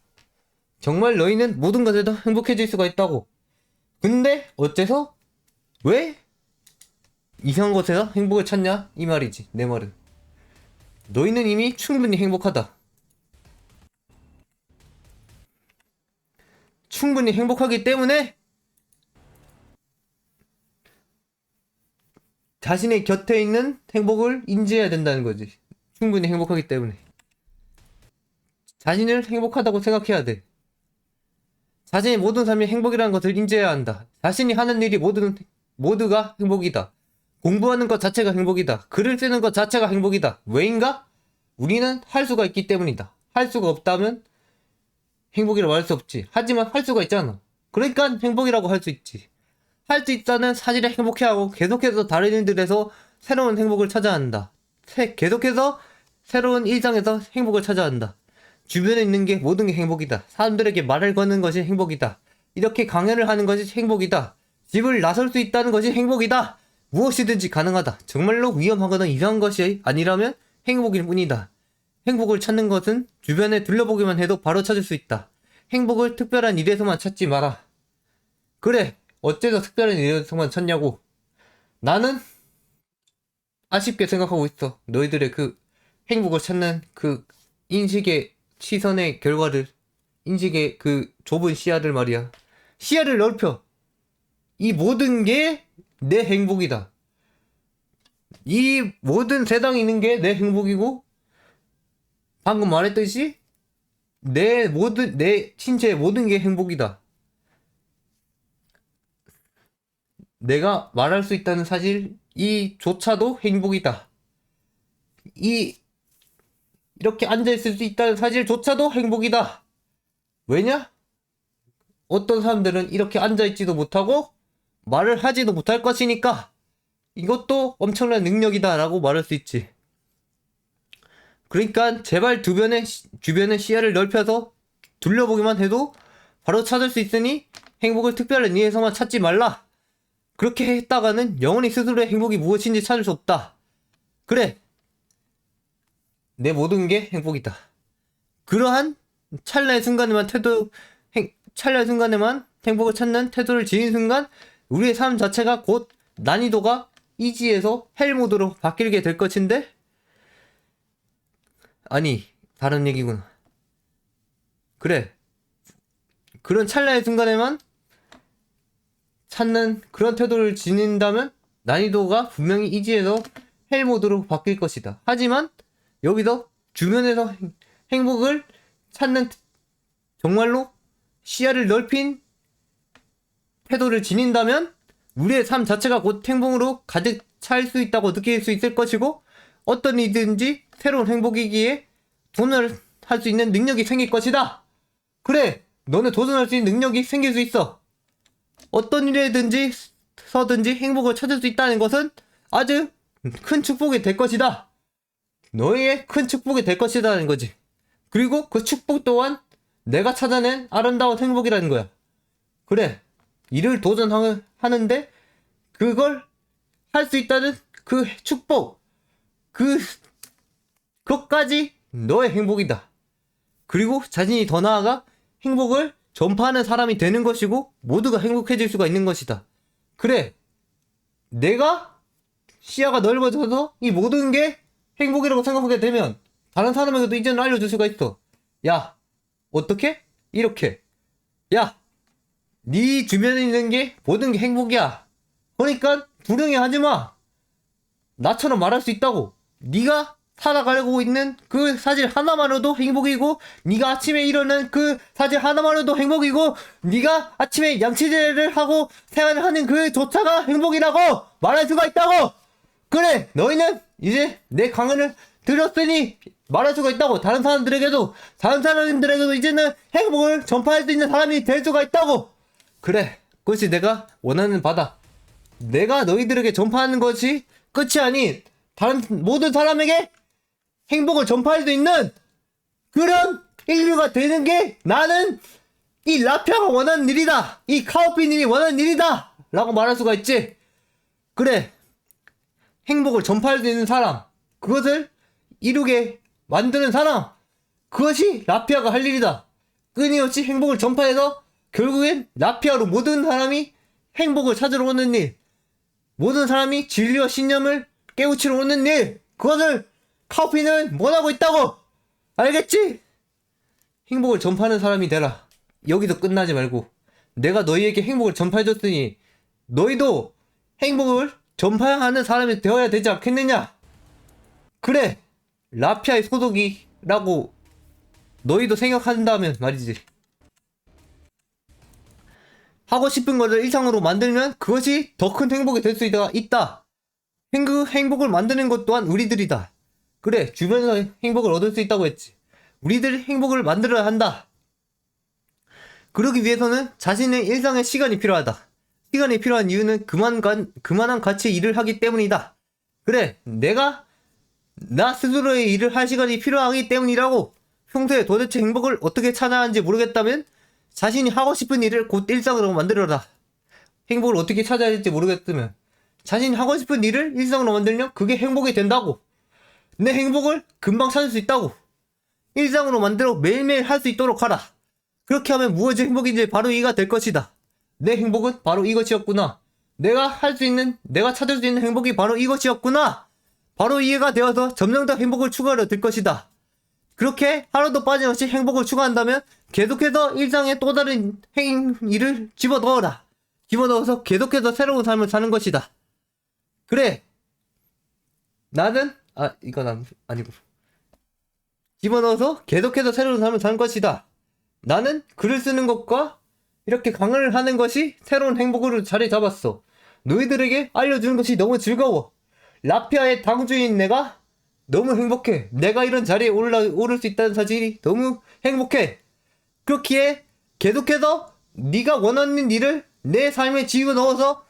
A: 정말 너희는 모든 것에도 행복해질 수가 있다고. 근데 어째서 왜 이상한 곳에서 행복을 찾냐? 이 말이지, 내 말은. 너희는 이미 충분히 행복하다. 충분히 행복하기 때문에 자신의 곁에 있는 행복을 인지해야 된다는 거지. 충분히 행복하기 때문에 자신을 행복하다고 생각해야 돼. 자신의 모든 삶이 행복이라는 것을 인지해야 한다. 자신이 하는 일이 모두가 행복이다. 공부하는 것 자체가 행복이다. 글을 쓰는 것 자체가 행복이다. 왜인가? 우리는 할 수가 있기 때문이다. 할 수가 없다면 행복이라고 할 수 없지. 하지만 할 수가 있잖아. 그러니까 행복이라고 할 수 있지. 할 수 있다는 사실에 행복해하고 계속해서 다른 일들에서 새로운 행복을 찾아야 한다. 계속해서 새로운 일상에서 행복을 찾아야 한다. 주변에 있는 게 모든 게 행복이다. 사람들에게 말을 거는 것이 행복이다. 이렇게 강연을 하는 것이 행복이다. 집을 나설 수 있다는 것이 행복이다. 무엇이든지 가능하다. 정말로 위험하거나 이상한 것이 아니라면 행복일 뿐이다. 행복을 찾는 것은 주변에 둘러보기만 해도 바로 찾을 수 있다. 행복을 특별한 일에서만 찾지 마라. 그래, 어째서 특별한 일에서만 찾냐고. 나는 아쉽게 생각하고 있어. 너희들의 그 행복을 찾는 그 인식의 시선의 결과를, 인식의 그 좁은 시야를 말이야. 시야를 넓혀. 이 모든 게 내 행복이다. 이 모든 세상에 있는 게 내 행복이고, 방금 말했듯이 내 신체의 모든 게 행복이다. 내가 말할 수 있다는 사실 이조차도 행복이다. 이렇게 앉아있을 수 있다는 사실조차도 행복이다. 왜냐? 어떤 사람들은 이렇게 앉아있지도 못하고 말을 하지도 못할 것이니까 이것도 엄청난 능력이다 라고 말할 수 있지. 그러니까 제발 주변의 시야를 넓혀서 둘러보기만 해도 바로 찾을 수 있으니 행복을 특별한 이에서만 찾지 말라. 그렇게 했다가는 영원히 스스로의 행복이 무엇인지 찾을 수 없다. 그래, 내 모든 게 행복이다. 그러한 찰나의 순간에만 행복을 찾는 태도를 지닌 순간 우리의 삶 자체가 곧 난이도가 이지에서 헬 모드로 바뀌게 될 것인데? 아니, 다른 얘기구나. 그래, 그런 찰나의 순간에만 찾는 그런 태도를 지닌다면 난이도가 분명히 이지에서 헬 모드로 바뀔 것이다. 하지만 여기서 주변에서 행복을 찾는 정말로 시야를 넓힌 태도를 지닌다면 우리의 삶 자체가 곧 행복으로 가득 찰 수 있다고 느낄 수 있을 것이고 어떤 일든지 새로운 행복이기에 도전을 할 수 있는 능력이 생길 것이다. 그래, 너는 도전할 수 있는 능력이 생길 수 있어. 어떤 일에든지 서든지 행복을 찾을 수 있다는 것은 아주 큰 축복이 될 것이다. 너의 큰 축복이 될 것이라는 거지. 그리고 그 축복 또한 내가 찾아낸 아름다운 행복이라는 거야. 그래, 일을 도전하는데 그걸 할 수 있다는 그 축복, 그것까지 너의 행복이다. 그리고 자신이 더 나아가 행복을 전파하는 사람이 되는 것이고 모두가 행복해질 수가 있는 것이다. 그래, 내가 시야가 넓어져서 이 모든 게 행복이라고 생각하게 되면 다른 사람에게도 이제는 알려줄 수가 있어. 야, 어떻게? 이렇게. 야, 네 주변에 있는 게 모든 게 행복이야. 그러니까 불행해하지 마. 나처럼 말할 수 있다고. 네가 살아가려고 있는 그 사실 하나만으로도 행복이고, 네가 아침에 일어나는 그 사실 하나만으로도 행복이고, 네가 아침에 양치질을 하고 생활을 하는 그조차가 행복이라고 말할 수가 있다고. 그래, 너희는 이제 내 강연을 들었으니 말할 수가 있다고. 다른 사람들에게도 이제는 행복을 전파할 수 있는 사람이 될 수가 있다고. 그래, 그것이 내가 원하는 바다. 내가 너희들에게 전파하는 것이 끝이 아닌 다른 모든 사람에게 행복을 전파할 수 있는 그런 인류가 되는 게 나는 이 라피아가 원하는 일이다. 이 카오피님이 원하는 일이다. 라고 말할 수가 있지. 그래, 행복을 전파할 수 있는 사람, 그것을 이루게 만드는 사람, 그것이 라피아가 할 일이다. 끊임없이 행복을 전파해서 결국엔 라피아로 모든 사람이 행복을 찾으러 오는 일, 모든 사람이 진리와 신념을 깨우치러 오는 일, 그것을 카오피는 원하고 있다고. 알겠지? 행복을 전파하는 사람이 되라. 여기서 끝나지 말고 내가 너희에게 행복을 전파해줬으니 너희도 행복을 전파하는 사람이 되어야 되지 않겠느냐? 그래, 라피아의 소속이라고 너희도 생각한다면 말이지. 하고 싶은 것을 일상으로 만들면 그것이 더 큰 행복이 될 수 있다. 행복을 만드는 것 또한 우리들이다. 그래, 주변에서 행복을 얻을 수 있다고 했지. 우리들 행복을 만들어야 한다. 그러기 위해서는 자신의 일상에 시간이 필요하다. 시간이 필요한 이유는 그만한 가치의 일을 하기 때문이다. 그래, 나 스스로의 일을 할 시간이 필요하기 때문이라고. 평소에 도대체 행복을 어떻게 찾아야 하는지 모르겠다면 자신이 하고 싶은 일을 곧 일상으로 만들어라. 행복을 어떻게 찾아야 할지 모르겠다면 자신이 하고 싶은 일을 일상으로 만들면 그게 행복이 된다고. 내 행복을 금방 찾을 수 있다고. 일상으로 만들어 매일매일 할 수 있도록 하라. 그렇게 하면 무엇이 행복인지 바로 이해가 될 것이다. 내 행복은 바로 이것이었구나. 내가 찾을 수 있는 행복이 바로 이것이었구나. 바로 이해가 되어서 점점 더 행복을 추구하려 들 것이다. 그렇게 하루도 빠짐없이 행복을 추구한다면 계속해서 일상에 또 다른 일을 집어넣어라. 집어넣어서 계속해서 새로운 삶을 사는 것이다. 그래. 이건 아니고. 집어넣어서 계속해서 새로운 삶을 사는 것이다. 나는 글을 쓰는 것과 이렇게 강의를 하는 것이 새로운 행복으로 자리 잡았어. 너희들에게 알려주는 것이 너무 즐거워. 라피아의 당주인 내가 너무 행복해. 내가 이런 자리에 오를 수 있다는 사실이 너무 행복해. 그렇기에 계속해서 네가 원하는 일을 내 삶에 집어넣어서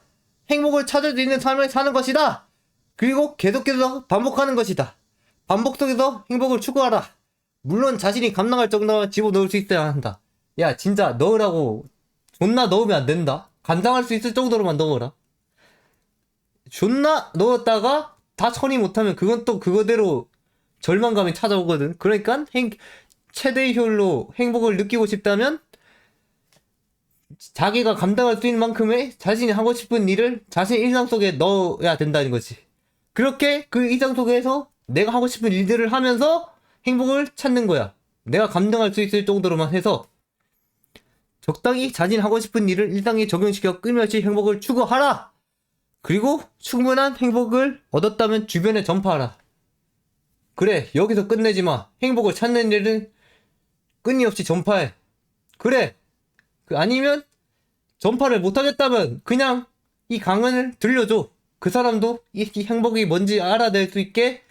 A: 행복을 찾을 수 있는 삶을 사는 것이다. 그리고 계속해서 반복하는 것이다. 반복 속에서 행복을 추구하라. 물론 자신이 감당할 정도로 집어넣을 수 있어야 한다. 야, 진짜 넣으라고 존나 넣으면 안 된다. 감당할 수 있을 정도로만 넣어라. 존나 넣었다가 다 처리 못하면 그건 또 그거대로 절망감이 찾아오거든. 그러니까 최대의 효율로 행복을 느끼고 싶다면 자기가 감당할 수 있는 만큼의 자신이 하고 싶은 일을 자신의 일상 속에 넣어야 된다는 거지. 그렇게 그 일상 속에서 내가 하고 싶은 일들을 하면서 행복을 찾는 거야. 내가 감당할 수 있을 정도로만 해서 적당히 자신 하고 싶은 일을 일상에 적용시켜 끊임없이 행복을 추구하라. 그리고 충분한 행복을 얻었다면 주변에 전파하라. 그래, 여기서 끝내지 마. 행복을 찾는 일은 끊임없이 전파해. 그래. 아니면 전파를 못하겠다면 그냥 이 강연을 들려줘. 그 사람도 이 행복이 뭔지 알아낼 수 있게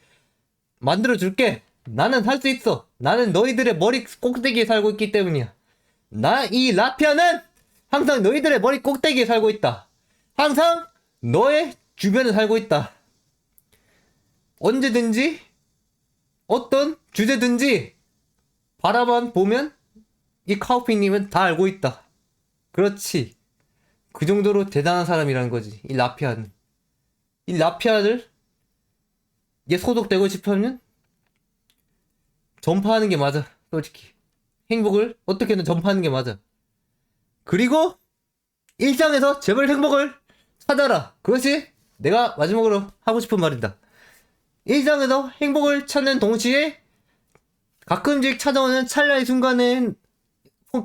A: 만들어줄게. 나는 할 수 있어. 나는 너희들의 머리 꼭대기에 살고 있기 때문이야. 이 라피아는 항상 너희들의 머리 꼭대기에 살고 있다. 항상 너의 주변에 살고 있다. 언제든지 어떤 주제든지 바라만 보면 이 카오피님은 다 알고 있다. 그렇지. 그 정도로 대단한 사람이라는 거지. 이 라피아는. 이 라피아를 얘 소독되고 싶으면 전파하는 게 맞아. 솔직히. 행복을 어떻게든 전파하는 게 맞아. 그리고 일상에서 제발 행복을 찾아라. 그것이 내가 마지막으로 하고 싶은 말이다. 일상에서 행복을 찾는 동시에 가끔씩 찾아오는 찰나의 순간엔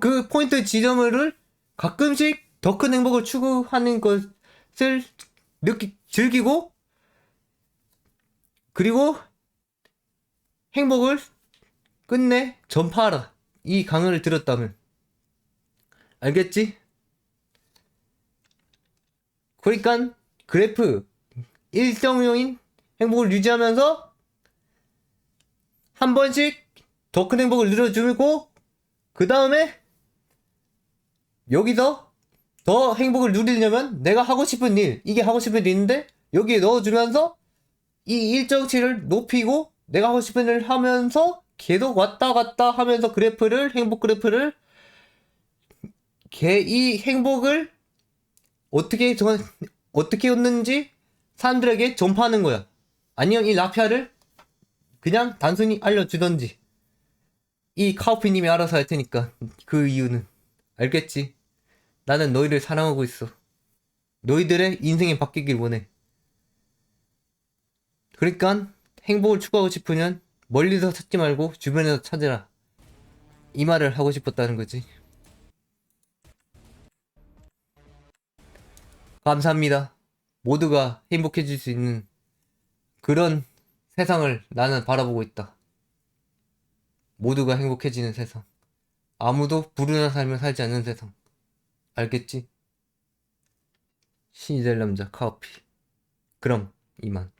A: 그 포인트 지점을 가끔씩 더 큰 행복을 추구하는 것을 즐기고 그리고 행복을 끝내 전파하라. 이 강연을 들었다면. 알겠지? 그러니까 그래프 일정요인 행복을 유지하면서 한 번씩 더 큰 행복을 늘어주고 그 다음에 여기서 더 행복을 누리려면 내가 하고 싶은 일, 이게 하고 싶은 일인데 여기에 넣어주면서 이 일정치를 높이고 내가 하고 싶은 일을 하면서 계속 왔다 갔다 하면서 행복 그래프를 이 행복을 어떻게 얻는지 사람들에게 전파하는 거야. 아니면 이 라피아를 그냥 단순히 알려주던지. 이 카오피님이 알아서 할 테니까. 그 이유는 알겠지? 나는 너희를 사랑하고 있어. 너희들의 인생이 바뀌길 원해. 그러니까 행복을 추구하고 싶으면 멀리서 찾지 말고 주변에서 찾으라. 이 말을 하고 싶었다는 거지. 감사합니다. 모두가 행복해질 수 있는 그런 세상을 나는 바라보고 있다. 모두가 행복해지는 세상. 아무도 불운한 삶을 살지 않는 세상. 알겠지? 신이 될 남자 카오피. 그럼 이만.